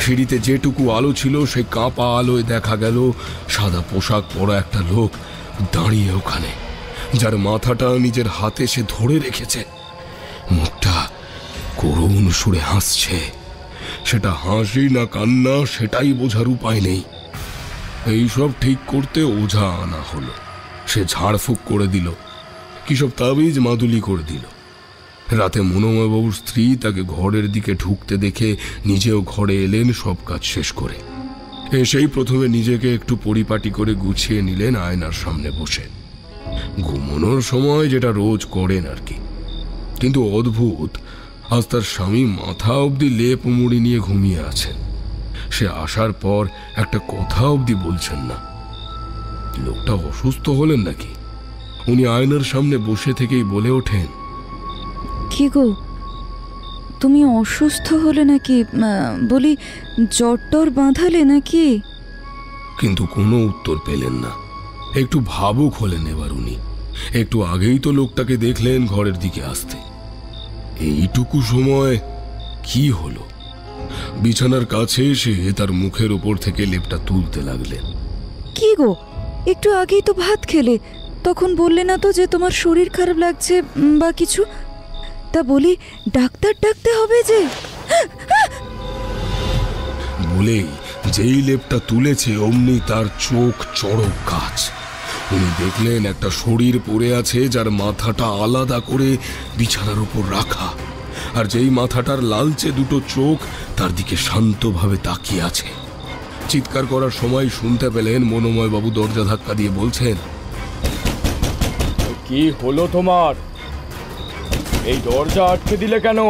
সিঁড়িতে যেটুকু আলো ছিল সেই কাঁপা আলোয় দেখা গেল সাদা পোশাক পরা একটা লোক দাঁড়িয়ে ওখানে, যার মাথাটা নিজের হাতে সে ধরে রেখেছে। মুখটা করুণ সুরে হাসছে। সেটা হাসি না কান্না সেটাই বোঝার উপায় নেই। এইসব ঠিক করতে ওঝা আনা হলো। সে ঝাড়ফুঁক করে দিল, কি সব তাবিজ মাদুলি করে দিল। রাতে মনোময়বাবুর স্ত্রী তাকে ঘরের দিকে ঢুকতে দেখে নিজেও ঘরে এলেন সব কাজ শেষ করে। এসেই প্রথমে নিজেকে একটু পরিপাটি করে গুছিয়ে নিলেন আয়নার সামনে বসে, ঘুমানোর সময় যেটা রোজ করেন আর কি। কিন্তু অদ্ভুত, আজ তার স্বামী মাথা অবধি লেপ মুড়ি নিয়ে ঘুমিয়ে আছেন। সে আসার পর একটা কথা অবধি বলছেন না। লোকটা অসুস্থ হলেন নাকি? উনি আয়নার সামনে বসে থেকেই বলে ওঠেন, কি গো, তুমি অসুস্থ হলে নাকি? বলি, জ্বর টর বাঁধালে নাকি? কিন্তু কোনো উত্তর পেলেন না। একটু ভাবুক হলেন এবার উনি। একটু আগেই তো লোকটাকে দেখলেন ঘরের দিকে আসতে। এইটুকু সময় কি হলো? বিছানার কাছে এসে তার মুখের ওপর থেকে লেপটা তুলতে লাগলেন। কি গো, একটু আগেই তো ভাত খেলে, তখন বললে না তো যে তোমার শরীর খারাপ লাগছে বা কিছু? তা বলি, ডাক্তার ডাকতে হবে যে। বলেই যেই লেপটা তুলেছে অমনি তার চোখ চড়ক গাছ। উনি দেখলেন একটা শরীর পড়ে আছে, যার মাথাটা আলাদা করে বিছানার উপর রাখা, আর যেই মাথাটার লালচে দুটো চোখ তার দিকে শান্তভাবে তাকিয়ে আছে। চিৎকার করার সময় শুনতে পেলেন মনোময়বাবু দরজা ধাক্কা দিয়ে বলছেন, কি হলো তোমার? এই দরজা আটকে দিলে কেন?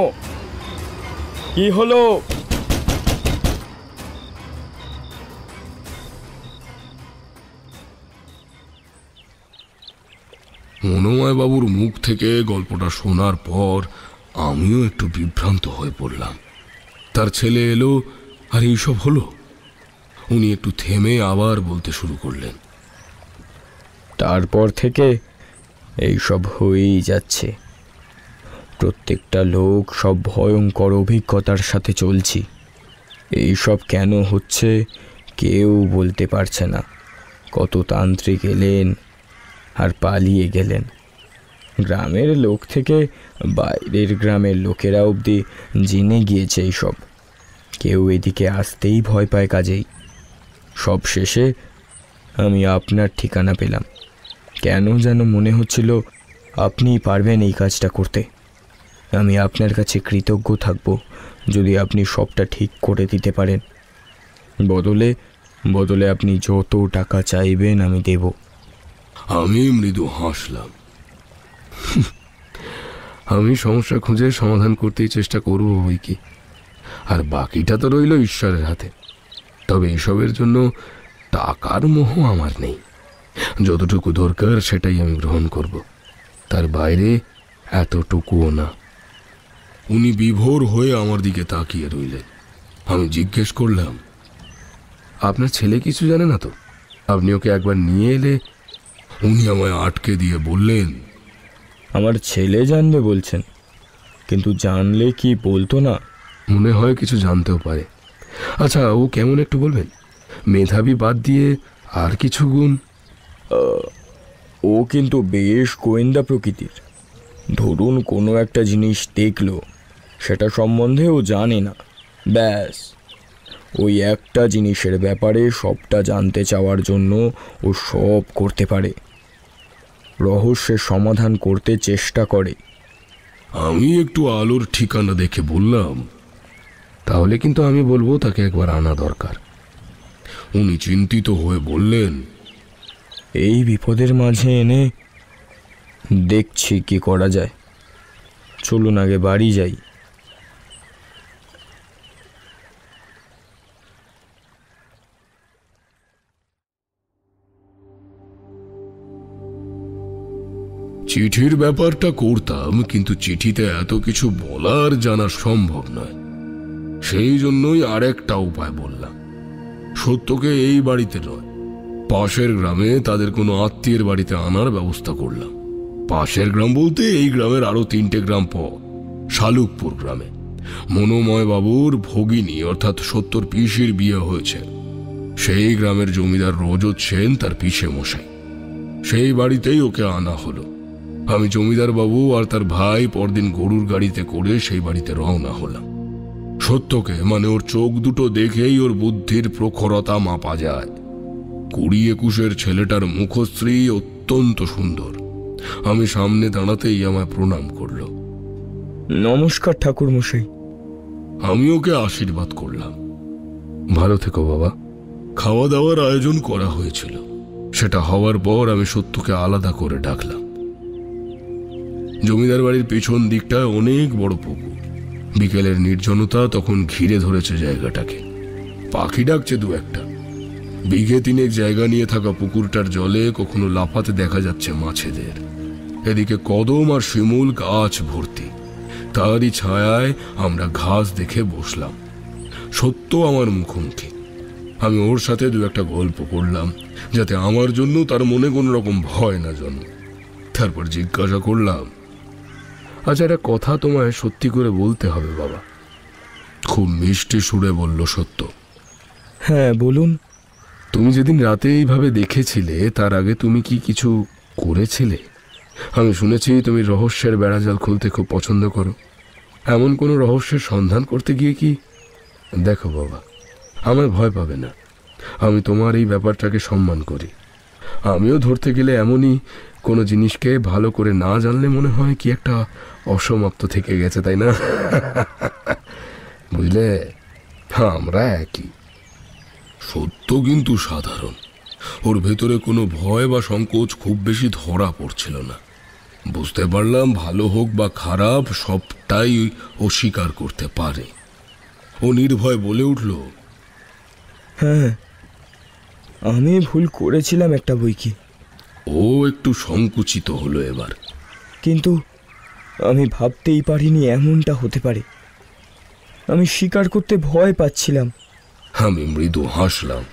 কি হলো? মনোময়বাবুর মুখ থেকে গল্পটা শোনার পর আমিও একটু বিভ্রান্ত হয়ে পড়লাম। তার ছেলে এলো আর এইসব হলো। উনি একটু থেমে আবার বলতে শুরু করলেন, তারপর থেকে এইসব হয়েই যাচ্ছে। প্রত্যেকটা লোক সব ভয়ঙ্কর অভিজ্ঞতার সাথে চলছি। এইসব কেন হচ্ছে কেউ বলতে পারছে না। কত তান্ত্রিক এলেন আর পালিয়ে গেলেন। গ্রামের লোক থেকে বাইরের গ্রামের লোকেরা অবধি জেনে গিয়েছে এইসব। কেউ এদিকে আসতেই ভয় পায়। কাজেই সব শেষে আমি আপনার ঠিকানা পেলাম। কেন যেন মনে হচ্ছিল আপনিই পারবেন এই কাজটা করতে। আমি আপনার কাছে কৃতজ্ঞ থাকব যদি আপনি সবটা ঠিক করে দিতে পারেন। বদলে আপনি যত টাকা চাইবেন আমি দেব। আমি মৃদু হাসলাম। আমি সমস্যা খুঁজে সমাধান করতেই চেষ্টা করব বই কি, আর বাকিটা তো রইল ঈশ্বরের হাতে। তবে এসবের জন্য টাকার মোহ আমার নেই। যতটুকু দরকার সেটাই আমি গ্রহণ করব, তার বাইরে এতটুকুও না। উনি বিভোর হয়ে আমার দিকে তাকিয়ে রইলেন। আমি জিজ্ঞেস করলাম, আপনার ছেলে কিছু জানে না তো? আপনি ওকে একবার নিয়ে এলে। উনি আমায় আটকে দিয়ে বললেন, আমার ছেলে জানবে বলছেন? কিন্তু জানলে কি বলতো না? মনে হয় কিছু জানতেও পারে। আচ্ছা, ও কেমন একটু বলবেন? মেধাবী বাদ দিয়ে আর কিছু গুণ? ও কিন্তু বেশ গোয়েন্দা প্রকৃতির। ধরুন কোনো একটা জিনিস দেখলো, সেটা সম্বন্ধে ও জানে না, ব্যাস ওই একটা জিনিসের ব্যাপারে সবটা জানতে চাওয়ার জন্য ও সব করতে পারে, রহস্যের সমাধান করতে চেষ্টা করে। আমি একটু আলোর ঠিকানা দেখে বললাম, তাহলে কিন্তু আমি বলবো তাকে একবার আনা দরকার। উনি চিন্তিত হয়ে বললেন, এই বিপদের মাঝে এনে দেখছি কি করা যায়, চলুন আগে বাড়ি যাই। চিঠির ব্যাপারটা করতাম, কিন্তু চিঠিতে এত কিছু বলার জানা সম্ভব নয়। সেই জন্যই আরেকটা উপায় বললাম। সত্যকে এই বাড়িতে নয়, পাশের গ্রামে তাদের কোনো আত্মীয়ের বাড়িতে আনার ব্যবস্থা করলাম। পাশের গ্রাম বলতে এই গ্রামের আরো 3টে গ্রাম পর, শালুকপুর গ্রামে মনোময় বাবুর ভগিনী অর্থাৎ সত্যর পিসির বিয়ে হয়েছে। সেই গ্রামের জমিদার রজত সেন তার পিসে মশাই, সেই বাড়িতেই ওকে আনা হলো। আমি জমিদার বাবু আর তার ভাই পরদিন গরুর গাড়িতে করে সেই বাড়িতে রওনা হলাম। সত্যকে মানে ওর চোখ দুটো দেখেই ওর বুদ্ধির প্রখরতা মাপা যায়। 20-21 ছেলেটার মুখশ্রী অত্যন্ত সুন্দর। আমি সামনে দাঁড়াতেই আমায় প্রণাম করলো। নমস্কার ঠাকুর মশাই। আমি ওকে আশীর্বাদ করলাম। ভালো থেকো বাবা। খাওয়া দাওয়ার আয়োজন করা হয়েছিল। সেটা হওয়ার পর আমি সত্যকে আলাদা করে ডাকলাম। জমিদার বাড়ির পেছন দিকটায় অনেক বড় পুকুর। বিকেলের নির্জনতা তখন ঘিরে ধরেছে জায়গাটাকে। পাখি ডাকছে 2-1টা। বিঘে 3 জায়গা নিয়ে থাকা পুকুরটার জলে কখনো লাফাতে দেখা যাচ্ছে মাছেদের। এদিকে কদম আর শিমুল গাছ ভর্তি। তারই ছায়ায় আমরা ঘাস দেখে বসলাম। সত্য আমার মুখোমুখি। আমি ওর সাথে 2-1টা গল্প করলাম, যাতে আমার জন্য তার মনে কোনো রকম ভয় না জন্মে। তারপর জিজ্ঞাসা করলাম, আচ্ছা একটা কথা তোমায় সত্যি করে বলতে হবে বাবা। খুব মিষ্টি সুরে বলল সত্য, হ্যাঁ বলুন। তুমি যেদিন রাতে এইভাবে দেখেছিলে তার আগে তুমি কি কিছু করেছিলে? আমি শুনেছি তুমি রহস্যের বেড়াজাল খুলতে খুব পছন্দ করো। এমন কোনো রহস্যের সন্ধান করতে গিয়ে কি? দেখো বাবা, আমার ভয় পাবে না। আমি তোমার এই ব্যাপারটাকে সম্মান করি। আমিও ধরতে গেলে এমনই কোনো জিনিসকে ভালো করে না জানলে মনে হয় কি একটা অসমাপ্ত থেকে গেছে, তাই না? বুঝলে, আমরা একই। সত্য কিন্তু সাধারণ। ওর ভেতরে কোনো ভয় বা সংকোচ খুব বেশি ধরা পড়ছিল না। বুঝতে পারলাম ভালো হোক বা খারাপ সবটাই ও স্বীকার করতে পারে। ও নির্ভয় বলে উঠল, হ্যাঁ আমি ভুল করেছিলাম একটা বই কি। ও একটু সংকুচিত হলো এবার। কিন্তু আমি ভাবতেই পারিনি এমনটা হতে পারে। আমি স্বীকার করতে ভয় পাচ্ছিলাম। আমি মৃদু হাসলাম।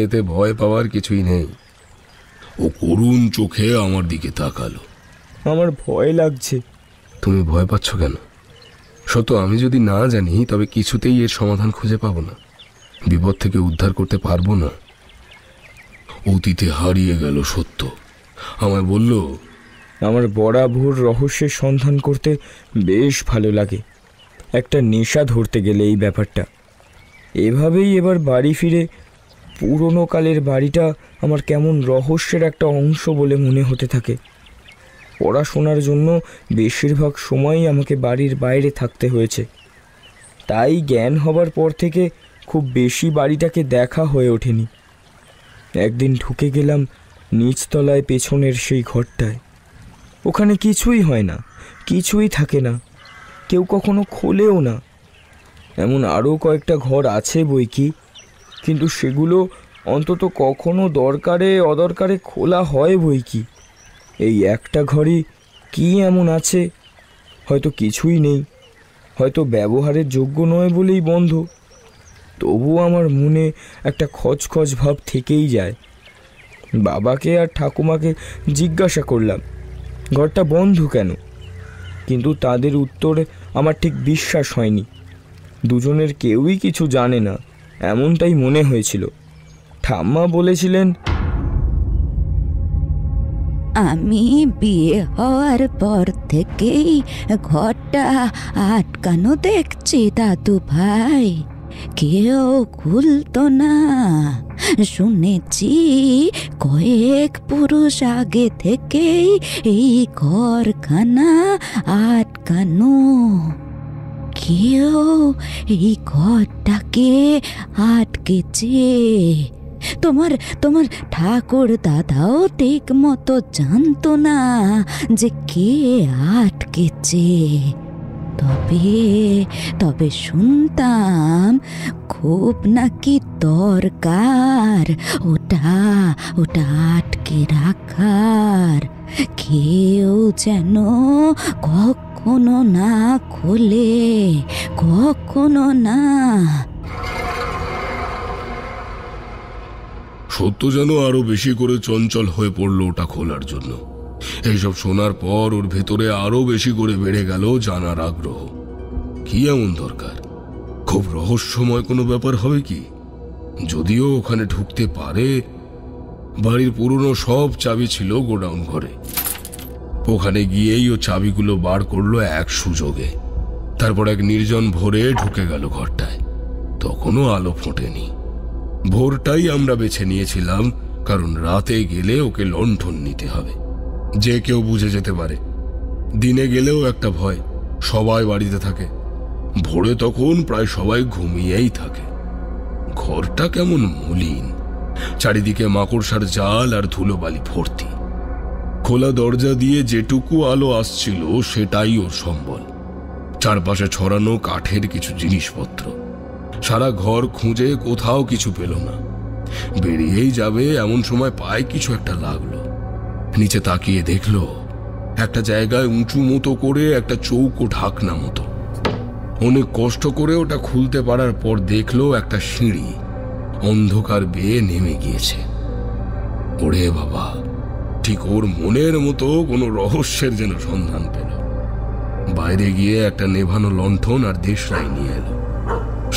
এতে ভয় পাওয়ার কিছুই নেই। ও করুণ চোখে আমার দিকে তাকালো। আমার ভয় লাগছে। তুমি ভয় পাচ্ছ কেন? সত্য, আমি যদি না জানি তবে কিছুতেই এর সমাধান খুঁজে পাবো না, বিপদ থেকে উদ্ধার করতে পারবো না। অতীতে হারিয়ে গেল সত্য। আমায় বলল, আমার বরাবর রহস্যের সন্ধান করতে বেশ ভালো লাগে। একটা নেশা ধরতে গেলে এই ব্যাপারটা। এভাবেই এবার বাড়ি ফিরে পুরনো কালের বাড়িটা আমার কেমন রহস্যের একটা অংশ বলে মনে হতে থাকে। পড়াশোনার জন্য বেশিরভাগ সময়ই আমাকে বাড়ির বাইরে থাকতে হয়েছে। তাই জ্ঞান হবার পর থেকে খুব বেশি বাড়িটাকে দেখা হয়ে ওঠেনি। একদিন ঢুকে গেলাম নিচতলায় পেছনের সেই ঘরটায়। ওখানে কিছুই হয় না, কিছুই থাকে না, কেউ কখনো খোলেও না। এমন আরও কয়েকটা ঘর আছে বই কি, কিন্তু সেগুলো অন্তত কখনো দরকারে অদরকারে খোলা হয় বই কি। এই একটা ঘরই কি এমন আছে? হয়তো কিছুই নেই, হয়তো ব্যবহারের যোগ্য নয় বলেই বন্ধ। তবুও আমার মনে একটা খচখচ ভাব থেকেই যায়। বাবাকে আর ঠাকুমাকে জিজ্ঞাসা করলাম ঘরটা বন্ধ কেন, কিন্তু তাদের উত্তরে আমার ঠিক বিশ্বাস হয়নি। দুজনের কেউই কিছু জানে না, এমনটাই মনে হয়েছিল। ঠাম্মা বলেছিলেন, আমি বিয়ে হওয়ার পর থেকেই ঘরটা আটকানো দেখছি দাদু ভাই, কেউ খুলতো না। শুনেছি কয়েক পুরুষ আগে থেকেই এই ঘরখানা আটকানো। কেউ এই ঘরটাকে আটকেছে। তোমার তোমার ঠাকুর দাদাও ঠিক মতো জানতো না যে কে আটকেছে। তবে শুনতাম খুব নাকি দরকার ওটা আটকে রাখার। কেউ যেন কখনো না খোলে, কখনো না। সত্য যেন আরো বেশি করে চঞ্চল হয়ে পড়লো ওটা খোলার জন্য। এইসব শোনার পর ওর ভেতরে আরো বেশি করে বেড়ে গেল জানার আগ্রহ। কি এমন দরকার? খুব রহস্যময় কোনো ব্যাপার হবে কি? যদিও ওখানে ঢুকতে পারে। বাড়ির পুরনো সব চাবি ছিল গোডাউন ঘরে। ওখানে গিয়েই ও চাবিগুলো বার করলো এক সুযোগে। তারপর এক নির্জন ভোরে ঢুকে গেল ঘরটায়। তখনও আলো ফোটেনি। ভোরটাই আমরা বেছে নিয়েছিলাম, কারণ রাতে গেলে ওকে লণ্ঠন নিতে হবে। যে কেউ বুঝে যেতে পারে। দিনে গেলেও একটা ভয়, সবাই বাড়িতে থাকে। ভোরে তখন প্রায় সবাই ঘুমিয়েই থাকে। ঘরটা কেমন মলিন, চারিদিকে মাকড়সার জাল আর ধুলোবালি ভর্তি। খোলা দরজা দিয়ে যেটুকু আলো আসছিল সেটাই ওর সম্বল। চারপাশে ছড়ানো কাঠের কিছু জিনিসপত্র। সারা ঘর খুঁজে কোথাও কিছু পেল না। বেরিয়েই যাবে এমন সময় পায়ে কিছু একটা লাগলো। নিচে তাকিয়ে দেখলো একটা জায়গায় উঁচু মতো করে একটা চৌকো ঢাকনা মতো। অনেক কষ্ট করে ওটা খুলতে পারার পর দেখলো একটা সিঁড়ি অন্ধকার বেয়ে নেমে গিয়েছে। ওরে বাবা, ঠিক ওর মনের মতো কোনো রহস্যের যেন সন্ধান পেল। বাইরে গিয়ে একটা নেভানো লণ্ঠন আর দেশলাই নিয়ে এলো।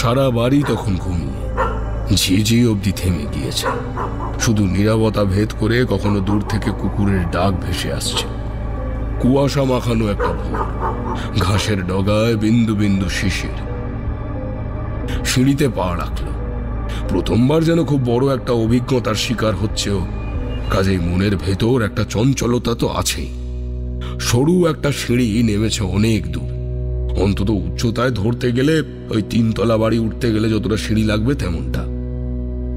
সারা বাড়ি তখন ঘুমিয়ে, ঝিঝি অবধি থেমে গিয়েছে। শুধু নীরবতা ভেদ করে কখনো দূর থেকে কুকুরের ডাক ভেসে আসছে। কুয়াশা মাখানো একটা ভোর, ঘাসের ডগায় বিন্দু বিন্দু শিশির। সিঁড়িতে পা রাখলো। প্রথমবার যেন খুব বড় একটা অভিজ্ঞতার শিকার হচ্ছেও। কাজেই মনের ভেতর একটা চঞ্চলতা তো আছেই। সরু একটা সিঁড়ি নেমেছে অনেক দূর। অন্তত উচ্চতায় ধরতে গেলে ওই 3 তলা বাড়ি উঠতে গেলে যতটা সিঁড়ি লাগবে তেমনটা।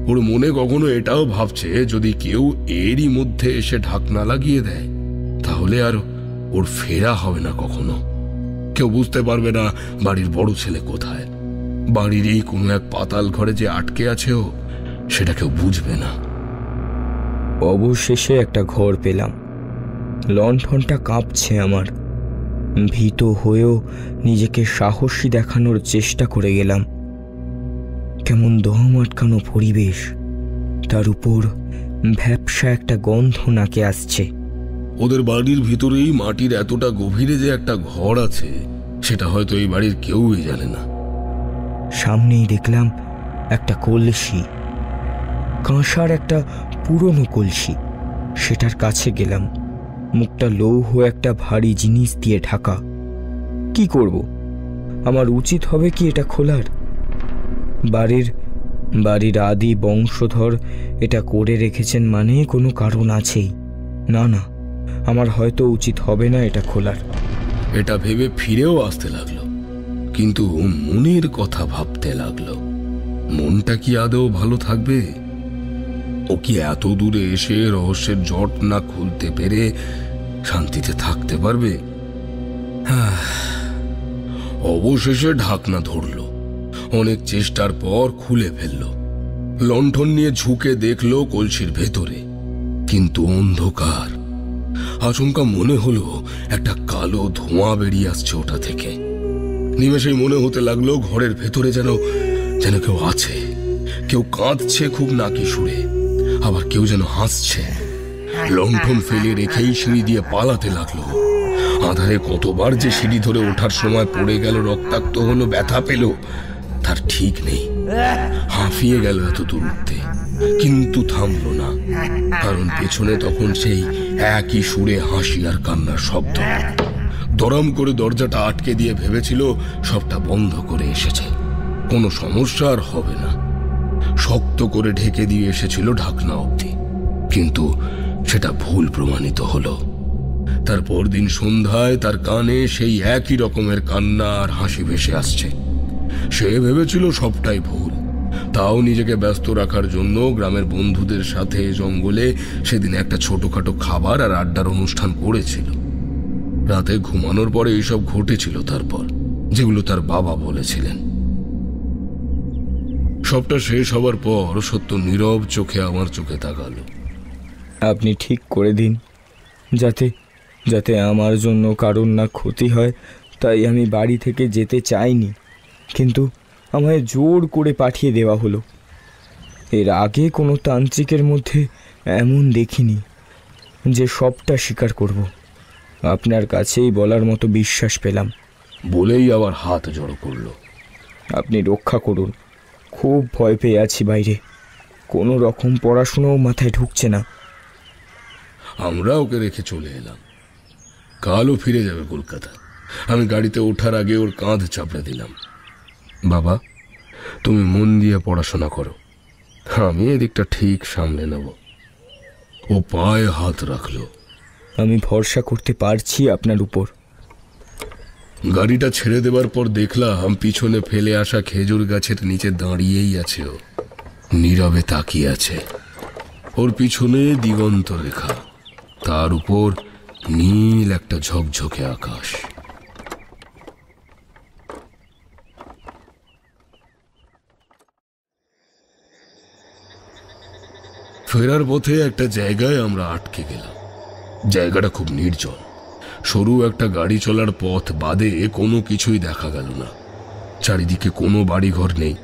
ওর মনে কখনো এটাও ভাবছে যদি কেউ এরই মধ্যে এসে ঢাকনা লাগিয়ে দেয় তাহলে আর ওর ফেরা হবে না কখনো। কেউ বুঝতে পারবে না বাড়ির বড় ছেলে কোথায়। বাড়িরই কোনো এক পাতাল ঘরে যে আটকে আছে ও, সেটা কেউ বুঝবে না। অবশেষে একটা ঘর পেলাম। লণ্ঠনটা কাঁপছে আমার। ভীত হয়েও নিজেকে সাহসী দেখানোর চেষ্টা করে গেলাম। কেমন দম আটকানো পরিবেশ, তার উপর ভ্যাপসা একটা গন্ধ নাকে আসছে। ওদের বাড়ির ভিতরেই মাটির এতটা গভীরে যে একটা ঘর আছে সেটা হয়তো এই বাড়ির কেউই জানে না। সামনেই দেখলাম একটা কলসি, কাঁসার একটা পুরনো কলসি। সেটার কাছে গেলাম। মুখটা লৌহ একটা ভারী জিনিস দিয়ে ঢাকা। কি করব? আমার উচিত হবে কি এটা খোলার? বাড়ির আদি বংশধর এটা করে রেখেছেন মানে কোনো কারণ আছেই। না, আমার হয়তো উচিত হবে না এটা খোলার। এটা ভেবে ফিরেও আসতে লাগলো, কিন্তু মনের কথা ভাবতে লাগলো। মনটা কি আদৌ ভালো থাকবে? ও কি এত দূরে এসে রহস্যের জট না খুলতে পেরে শান্তিতে থাকতে পারবে? অবশেষে ঢাকনা ধরলো। অনেক চেষ্টার পর খুলে ফেললো। লণ্ঠন নিয়ে ঝুঁকে দেখলো কলসির ভেতরে, কিন্তু অন্ধকার। আচমকা মনে হলো একটা কালো ধোঁয়া বেরিয়ে আসছে ওটা থেকে। নিমেষেই মনে হতে লাগলো ঘরের ভেতরে যেন কেউ আছে। কেউ কাঁদছে খুব নাকি সুরে, আবার কেউ যেন হাসছে। লণ্ঠন ফেলে রেখেই সিঁড়ি দিয়ে পালাতে লাগলো। আধারে কতবার যে সিঁড়ি ধরে ওঠার সময় পড়ে গেল, রক্তাক্ত হলো, ব্যথা পেল, তার ঠিক নেই। হাঁফিয়ে গেল এত দূর উঠতে। কিন্তু থামলো না, কারণ পেছনে তখন সেই একই সুরে হাসি আর কান্নার শব্দ। দরম করে দরজাটা আটকে দিয়ে ভেবেছিল সবটা বন্ধ করে এসেছে, কোনো সমস্যা আর হবে না। শক্ত করে ঢেকে দিয়ে এসেছিল ঢাকনা অবধি, কিন্তু সেটা ভুল প্রমাণিত হলো। তারপর দিন সন্ধ্যায় তার কানে সেই একই রকমের কান্না আর হাসি ভেসে আসছে। সে ভেবেছিল সবটাই ভুল, তাও নিজেকে ব্যস্ত রাখার জন্য গ্রামের বন্ধুদের সাথে জঙ্গলে সেদিন একটা ছোটখাটো খাবার আর আড্ডার অনুষ্ঠান করেছিল। রাতে ঘুমানোর পরে এইসব ঘটেছিল তারপর, যেগুলো তার বাবা বলেছিলেন। সবটা শেষ হবার পর সত্য নীরব চোখে আমার চোখে তাকালো। আপনি ঠিক করে দিন, যাতে যাতে আমার জন্য কারোর না ক্ষতি হয়, তাই আমি বাড়ি থেকে যেতে চাইনি, কিন্তু আমায় জোর করে পাঠিয়ে দেওয়া হলো। এর আগে কোনো তান্ত্রিকের মধ্যে এমন দেখিনি যে সবটা স্বীকার করব। আপনার কাছেই বলার মতো বিশ্বাস পেলাম। বলেই আবার হাত জড়ো করলো। আপনি রক্ষা করুন, খুব ভয় পেয়ে আছি বাইরে, কোনো রকম পড়াশুনোও মাথায় ঢুকছে না। আমরা ওকে রেখে চলে এলাম। কালও ফিরে যাবে কলকাতা। আমি গাড়িতে ওঠার আগে ওর কাঁধ চাপড়ে দিলাম। বাবা, তুমি মন দিয়ে পড়াশোনা করো, আমি এদিকটা ঠিক সামলে নেব। ও পায়ে হাত রাখলো। আমি ভরসা করতে পারছি আপনার উপর। গাড়িটা ছেড়ে দেবার পর দেখলাম পিছনে ফেলে আসা খেজুর গাছের নিচে দাঁড়িয়েই আছে ও, নীরবে তাকিয়ে আছে। ওর পিছনে দিগন্ত রেখা, তার উপর নীল একটা ঝকঝকে আকাশ। ফেরার পথে একটা জায়গায় আমরা আটকে গেলাম। জায়গাটা খুব নির্জন, সরু একটা গাড়ি চলার পথ বাদে কোনো কিছুই দেখা গেল না। চারিদিকে কোনো বাড়িঘর নেই।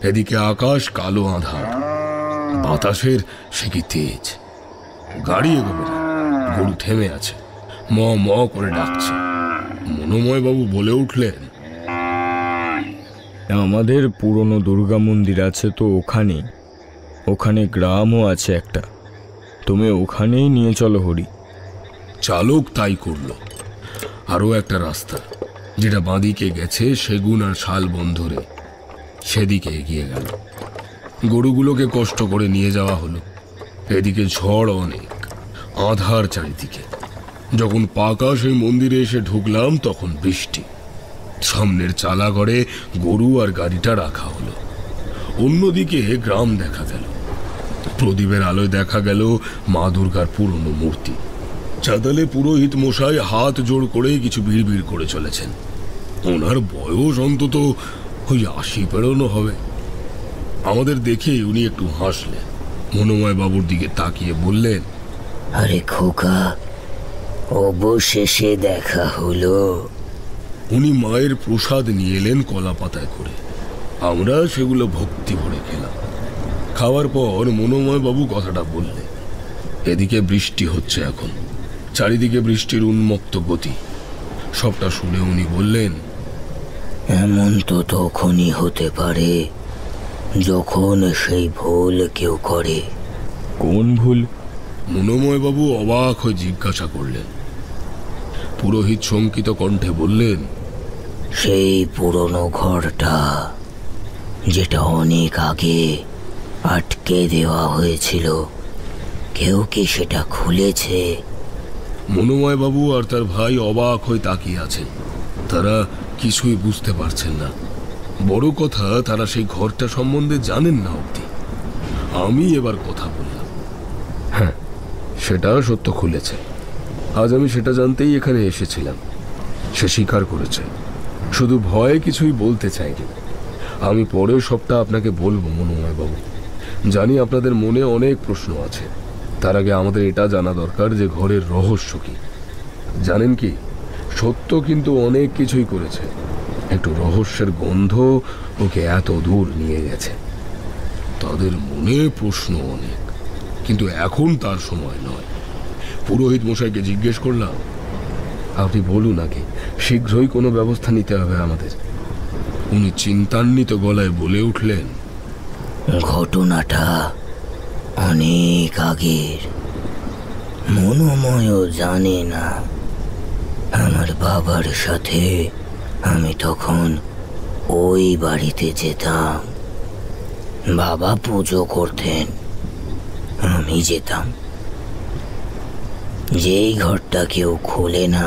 এদিকে আকাশ কালো আঁধার, বাতাসের সে কি তেজ। গাড়ি এগোবে না, গরু থেমে আছে, ম ম করে ডাকছে। মনোময় বাবু বলে উঠলেন, আমাদের পুরনো দুর্গা মন্দির আছে তো ওখানেই, ওখানে গ্রামও আছে একটা, তুমি ওখানেই নিয়ে চলো হরি। চালক তাই করল। আরও একটা রাস্তা যেটা বাঁদিকে গেছে সেগুন আর শালবন ধরে, সেদিকে এগিয়ে গেল। গরুগুলোকে কষ্ট করে নিয়ে যাওয়া হলো। এদিকে ঝড় অনেক, আধার চারিদিকে। যখন পাকা সেই মন্দিরে এসে ঢুকলাম তখন বৃষ্টি। সামনের চালা ঘরে গরু আর গাড়িটা রাখা হলো। অন্যদিকে গ্রাম দেখা গেল। প্রদীপের আলোয় দেখা গেল মা দুর্গার পুরনো মূর্তি। চাতালে পুরোহিত মশাই হাত জোড় করে কিছু ভিড় করে চলেছেন। ওনার বয়স অন্তত ওই 80 পেরোনো হবে। আমাদের দেখে উনি একটু হাসলেন, মনোময় বাবুর দিকে তাকিয়ে বললেন, আরে খোকা, অবশেষে দেখা হলো। উনি মায়ের প্রসাদ নিয়ে এলেন কলা পাতায় করে। আমরা সেগুলো ভক্তি ভরে খেলাম। খাওয়ার পর মনোময় বাবু কথাটা বললেন, এদিকে বৃষ্টি হচ্ছে এখন, চারিদিকে বৃষ্টির উন্মুক্ত গতি। সবটা শুনে উনি বললেন, এমন তো তখনই হতে পারে যখন সেই ভুল কেউ করে। কোন ভুল? মনোময় বাবু অবাক হয়ে জিজ্ঞাসা করলেন। পুরোহিত শঙ্কিত কণ্ঠে বললেন, সেই পুরনো ঘরটা যেটা অনেক আগে আটকে দেওয়া হয়েছিল, কেউ কি সেটা খুলেছে? মনোময় বাবু আর তার ভাই অবাক হয়ে তাকিয়ে আছেন। তারা কিছুই বুঝতে পারছেন না। বড় কথা, তারা সেই ঘরটা সম্বন্ধে জানেন না অবধি। আমি এবার কথা বললাম, হ্যাঁ, সেটা সত্য খুলেছে। আজ আমি সেটা জানতেই এখানে এসেছিলাম। সে স্বীকার করেছে, শুধু ভয়ে কিছুই বলতে চাইনি। আমি পরে সবটা আপনাকে বলবো মনোময় বাবু। জানি আপনাদের মনে অনেক প্রশ্ন আছে, তার আগে আমাদের এটা জানা দরকার যে ঘরের রহস্য কি। জানেন কি, সত্য কিন্তু অনেক কিছুই করেছে, একটু রহস্যের গন্ধ ওকে এত দূর নিয়ে গেছে। তাদের মনে প্রশ্ন অনেক, কিন্তু এখন তার সময় নয়। পুরোহিত মশাইকে জিজ্ঞেস করলাম, আপনি বলুন আগে, শীঘ্রই কোনো ব্যবস্থা নিতে হবে আমাদের। উনি চিন্তান্বিত গলায় বলে উঠলেন, ঘটনাটা অনেক আগের। মনোময়ও জানে না। আমার বাবার সাথে আমি তখন ওই বাড়িতে যেতাম। বাবা পুজো করতেন, আমি যেতাম। যেই ঘরটা কেউ খোলে না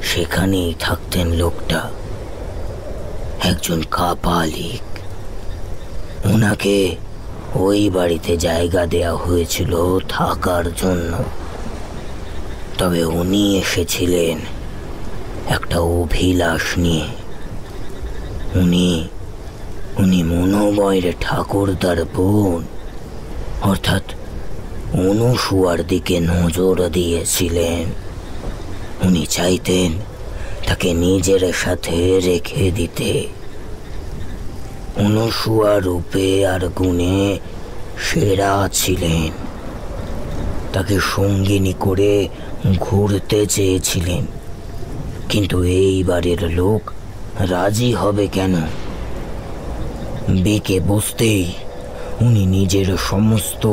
সেখানেই থাকতেন লোকটা, একজন কাপালিক। ওনাকে ওই বাড়িতে জায়গা দেয়া হয়েছিল থাকার জন্য। তবে উনি এসেছিলেন একটা অভিলাষ নিয়ে। উনি মনোময়ের ঠাকুরদার বোন অর্থাৎ অনুসুয়ার দিকে নজর দিয়েছিলেন। উনি চাইতেন তাকে নিজের সাথে রেখে দিতে। অনুসুয়া রূপে আর গুণে সেরা ছিলেন। তাকে সঙ্গিনী করে ঘুরতে চেয়েছিলেন, কিন্তু এই বাড়ির লোক রাজি হবে কেন? বেঁকে বসতেই উনি নিজের সমস্ত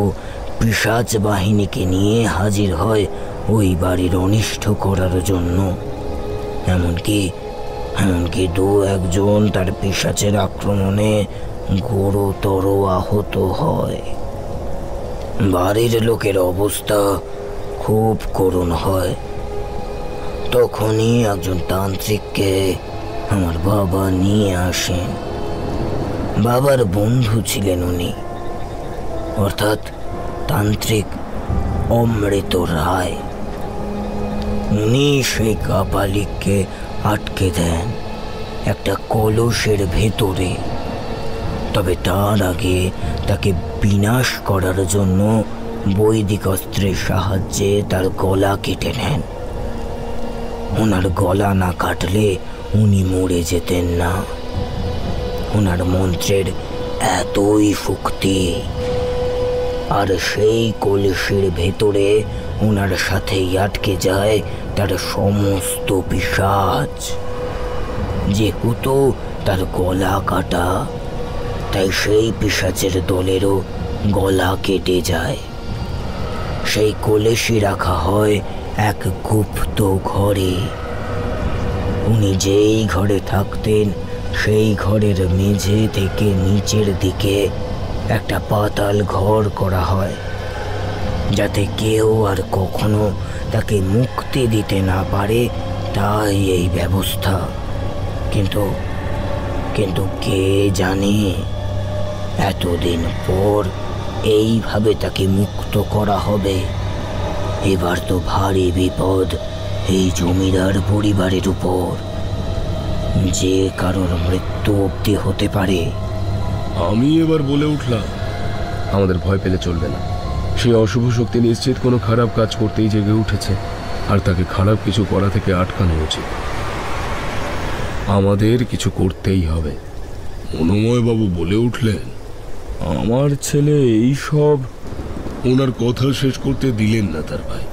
পিশাচ বাহিনীকে নিয়ে হাজির হয় ওই বাড়ির অনিষ্ট করার জন্য। এমনকি দু একজন তার পিশাচের আক্রমণে গুরুতর আহত হয়। বাড়ির লোকের অবস্থা খুব করুণ হয়। তখনই একজন তান্ত্রিককে আমার বাবা নিয়ে আসেন। বাবার বন্ধু ছিলেন উনি, অর্থাৎ তান্ত্রিক অমৃত রায়। উনি সেই কাপালিককে আটকে দেন একটা কলসের ভেতরে। তবে তার আগে তাকে বিনাশ করার জন্য বৈদিক অস্ত্রের সাহায্যে তার গলা কেটে নেন। ওনার গলা না কাটলে উনি মরে যেতেন না। ওনার মন্ত্রের এতই শক্তি। আর সেই কলসের ভেতরে ওনার সাথেই আটকে যায় তার সমস্ত পিশাচ। যেহেতু তার গলা কাটা, তাই সেই পিশাচের দলেরও গলা কেটে যায়। সেই কলসি রাখা হয় এক গুপ্ত ঘরে। উনি যেই ঘরে থাকতেন সেই ঘরের মেঝে থেকে নিচের দিকে একটা পাতাল ঘর করা হয়, যাতে কেউ আর কখনো তাকে মুক্তি দিতে না পারে, তাই এই ব্যবস্থা। কিন্তু কে জানে এতদিন পর এইভাবে তাকে মুক্ত করা হবে। এবার তো ভারী বিপদ এই জমিদার পরিবারের উপর। যে কারোর মৃত্যু অবধি হতে পারে। আমি এবার বলে উঠলাম, আমাদের ভয় পেলে চলবে না। সে অশুভ শক্তি নিশ্চিত কোনো খারাপ কাজ করতেই জেগে উঠেছে, আর তাকে খারাপ কিছু করা থেকে আটকানো উচিত। আমাদের কিছু করতেই হবে। মনোময় বাবু বলে উঠলেন, আমার ছেলে এই সব। ওনার কথা শেষ করতে দিলেন না তার ভাই।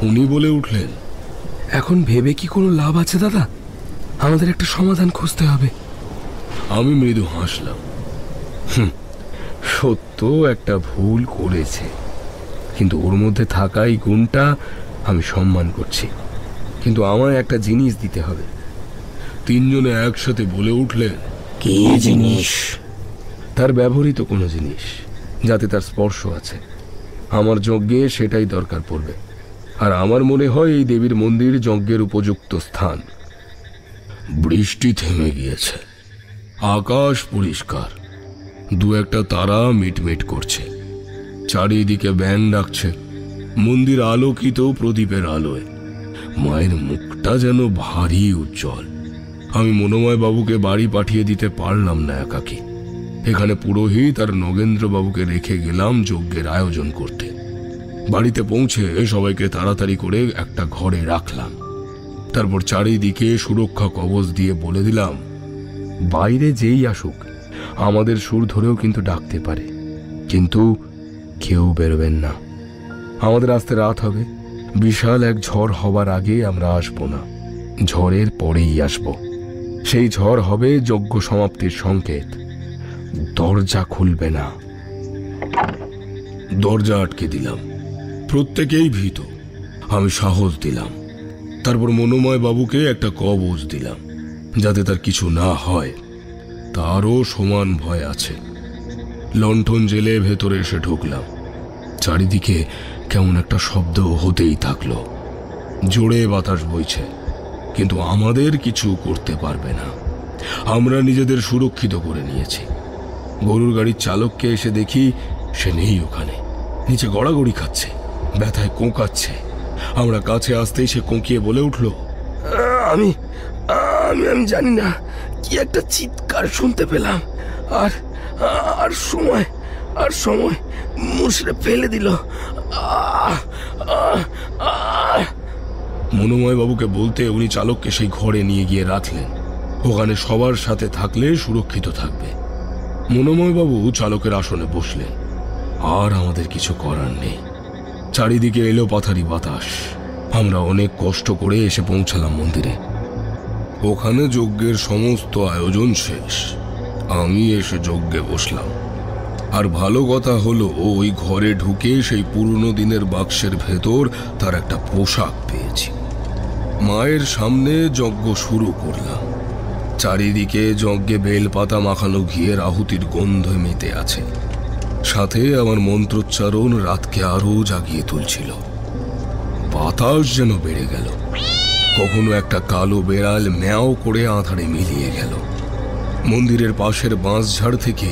উনি বলে উঠলেন, এখন ভেবে কি কোনো লাভ আছে দাদা? আমাদের একটা সমাধান খুঁজতে হবে। আমি মৃদু হাসলাম। সত্য একটা ভুল করেছে, কিন্তু ওর মধ্যে থাকা এই গুণটা আমি সম্মান করছি। কিন্তু আমায় একটা জিনিস দিতে হবে। তিনজনে একসাথে বলে উঠলেন, কি জিনিস? তার ব্যবহৃত কোনো জিনিস, যাতে তার স্পর্শ আছে। আমার যজ্ঞে সেটাই দরকার পড়বে। আর আমার মনে হয় এই দেবীর মন্দির যজ্ঞের উপযুক্ত স্থান। বৃষ্টি থেমে গিয়েছে, আকাশ পরিষ্কার, দু একটা তারা মিটমিট করছে, চারিদিকে ব্যাঙ ডাকছে। মন্দির আলোকিত প্রদীপের আলোয়। মায়ের মুখটা যেন ভারী উজ্জ্বল। আমি মনোময় বাবুকে বাড়ি পাঠিয়ে দিতে পারলাম না একাকী। এখানে পুরোহিত আর নগেন্দ্র বাবুকে রেখে গেলাম যজ্ঞের আয়োজন করতে। বাড়িতে পৌঁছে সবাইকে তাড়াতাড়ি করে একটা ঘরে রাখলাম। তারপর চারিদিকে সুরক্ষা কবচ দিয়ে বলে দিলাম, বাইরে যেই আসুক আমাদের সুর ধরেও কিন্তু ডাকতে পারে, কিন্তু কেউ বেরোবেন না। আমাদের আসতে রাত হবে। বিশাল এক ঝড় হবার আগে আমরা আসবো না, ঝড়ের পরেই আসব। সেই ঝড় হবে যজ্ঞ সমাপ্তির সংকেত। দরজা খুলবে না। দরজা আটকে দিলাম। প্রত্যেকেই ভীত। আমি সাহস দিলাম। তারপর মনোময় বাবুকে একটা কবজ দিলাম, যাতে তার কিছু না হয়। তারও সমান ভয় আছে। লণ্ঠন জেলে ভেতরে এসে ঢুকলাম। চারিদিকে কেমন একটা শব্দ হতেই থাকলো। জোরে বাতাস বইছে, কিন্তু আমাদের কিছু করতে পারবে না। আমরা নিজেদের সুরক্ষিত করে নিয়েছি। গরুর গাড়ির চালককে এসে দেখি সে নেই ওখানে, নিচে গড়াগড়ি খাচ্ছে, ব্যথায় কোঁকাচ্ছে। আমরা কাছে আসতেই সে কোঁকিয়ে বলে উঠল, আমি আমি আমি জানি না, কি একটা চিৎকার শুনতে পেলাম, আর আর সময় মুষড়ে ফেলে দিল। মনোময় বাবুকে বলতে উনি চালককে সেই ঘরে নিয়ে গিয়ে রাখলেন। ওখানে সবার সাথে থাকলে সুরক্ষিত থাকবে। মনোময় বাবু চালকের আসনে বসলেন। আর আমাদের কিছু করার নেই। চারিদিকে এলো পাথারি বাতাস। আমরা অনেক কষ্ট করে এসে পৌঁছালাম মন্দিরে। ওখানে যজ্ঞের সমস্ত আয়োজন শেষ। আমি এসে যজ্ঞে বসলাম। আর ভালো কথা হলো, ওই ঘরে ঢুকে সেই পুরনো দিনের বাক্সের ভেতর তার একটা পোশাক পেয়েছি। মায়ের সামনে যজ্ঞ শুরু করলাম। চারিদিকে যজ্ঞে বেলপাতা মাখানো ঘিয়ের আহুতির গন্ধ মেতে আছে। সাথে আমার মন্ত্রোচ্চারণ রাতকে আরো জাগিয়ে তুলছিল। বাতাস যেন বেড়ে গেল। কখনো একটা কালো বেড়াল ম্যাও করে আঁধারে মিলিয়ে গেল। মন্দিরের পাশের বাঁশঝাড় থেকে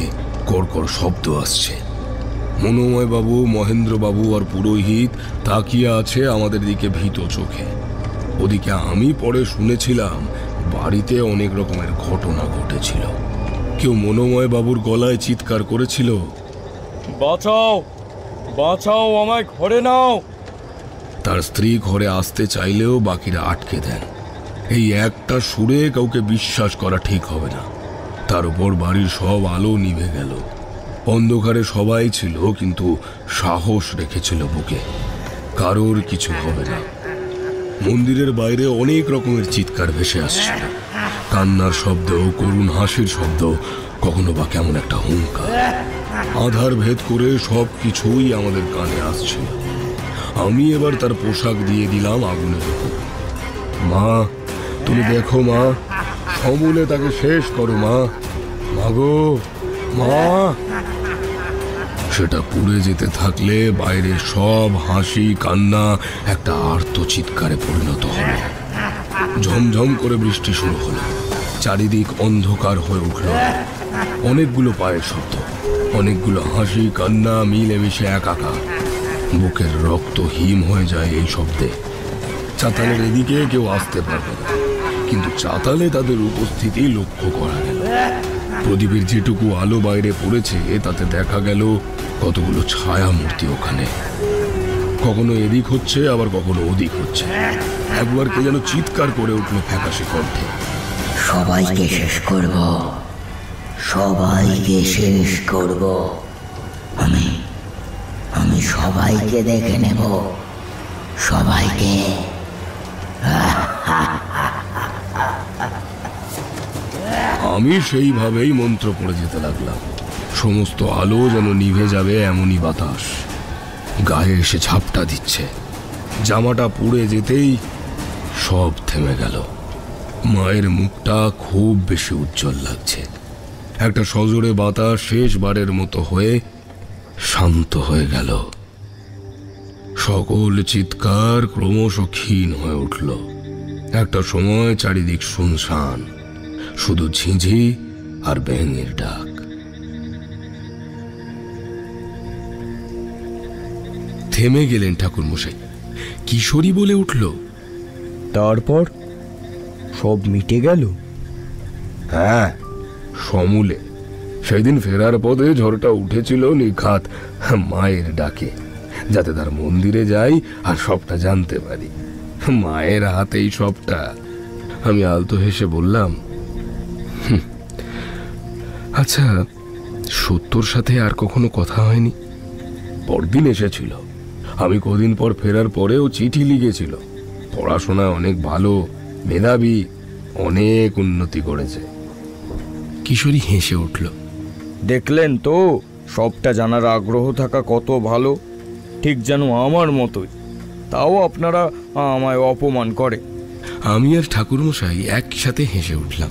কড়কড় শব্দ আসছে। মনোময় বাবু, মহেন্দ্র বাবু আর পুরোহিত তাকিয়ে আছে আমাদের দিকে ভীত চোখে। ওদিকে আমি পরে শুনেছিলাম বাড়িতে অনেক রকমের ঘটনা ঘটেছিল। কেউ মনোময় বাবুর গলায় চিৎকার করেছিল, বাঁচাও, বাঁচাও, আমায় ঘরে নাও। তার স্ত্রী ঘরে আসতে চাইলেও বাকিরা আটকে দেন। এই একটা সুরে কাউকে বিশ্বাস করা ঠিক হবে না। তার উপর বাড়ির সব আলো নিভে গেল। অন্ধকারে সবাই ছিল, কিন্তু সাহস রেখেছিল বুকে। কারোর কিছু হবে না। মন্দিরের বাইরে অনেক রকমের চিৎকার ভেসে আসছিল। কান্নার শব্দ, করুণ হাসির শব্দ, কখনো বা কেমন একটা হুঙ্কার। আধার ভেদ করে সব কিছুই আমাদের কানে আসছিল। আমি এবার তার পোশাক দিয়ে দিলাম আগুনের উপর। মা, তুমি দেখো মা, সমূলে তাকে শেষ করো মা, মাগো মা। সেটা পুড়ে যেতে থাকলে বাইরে সব হাসি কান্না একটা আর্ত চিৎকারে পরিণত হলো। ঝমঝম করে বৃষ্টি শুরু হলো। চারিদিক অন্ধকার হয়ে উঠল। অনেকগুলো পায়ের শব্দ, অনেকগুলো হাসি কান্না মিলেমিশে একাকার। বুকের রক্ত হিম হয়ে যায় এই শব্দে। চাতালের এদিকে কেউ আসতে পারবে না, কিন্তু চাতালে তাদের উপস্থিতি লক্ষ্য করা গেল। প্রদীপের যেটুকু আলো বাইরে পড়েছে তাতে দেখা গেল কতগুলো ছায়া মূর্তি ওখানে। কখনো এদিক হচ্ছে, আবার কখনো ওদিক হচ্ছে। একবার কে যেন চিৎকার করে উঠলো ফ্যাকাশে কণ্ঠে, সবাইকে শেষ করব, সবাইকে শেষ করব। আমি সবাইকে দেখে নেব, সবাইকে। আমি সেইভাবেই মন্ত্র পড়ে যেতে লাগলাম। সমস্ত আলো যেন নিভে যাবে এমনই বাতাস। গায়ে এসে ঝাপটা দিচ্ছে। জামাটা পুড়ে যেতেই সব থেমে গেল। মায়ের মুখটা খুব বেশি উজ্জ্বল লাগছে। একটা সজোরে বাতাস শেষবারের মতো হয়ে শান্ত হয়ে গেল। সকল চিৎকার ক্রমশ ক্ষীণ হয়ে উঠল। একটা সময় চারিদিক শুনশান, শুধু ঝিঁঝি আর ব্যাঙের ডাক। থেমে গেলেন ঠাকুরমশাই। কিশোরী বলে উঠল, তারপর সব মিটে গেল? হ্যাঁ, সমূলে। সেদিন ফেরার পথে ঝড়টা উঠেছিল নিখাত মায়ের ডাকে, যাতে তার মন্দিরে যাই আর সবটা জানতে পারি। মায়ের হাতেই সবটা। আমি আলতো হেসে বললাম, আচ্ছা, সত্যর সাথে আর কখনো কথা হয়নি? পরদিন এসেছিল। আমি কদিন পর ফেরার পরেও চিঠি লিখেছিল। পড়াশোনায় অনেক ভালো, মেধাবী, অনেক উন্নতি করেছে। কিশোরী হেসে উঠল, দেখলেন তো, সবটা জানার আগ্রহ থাকা কত ভালো, ঠিক যেন আমার মতোই। তাও আপনারা আমায় অপমান করে। আমি আর ঠাকুরমশাই একসাথে হেসে উঠলাম।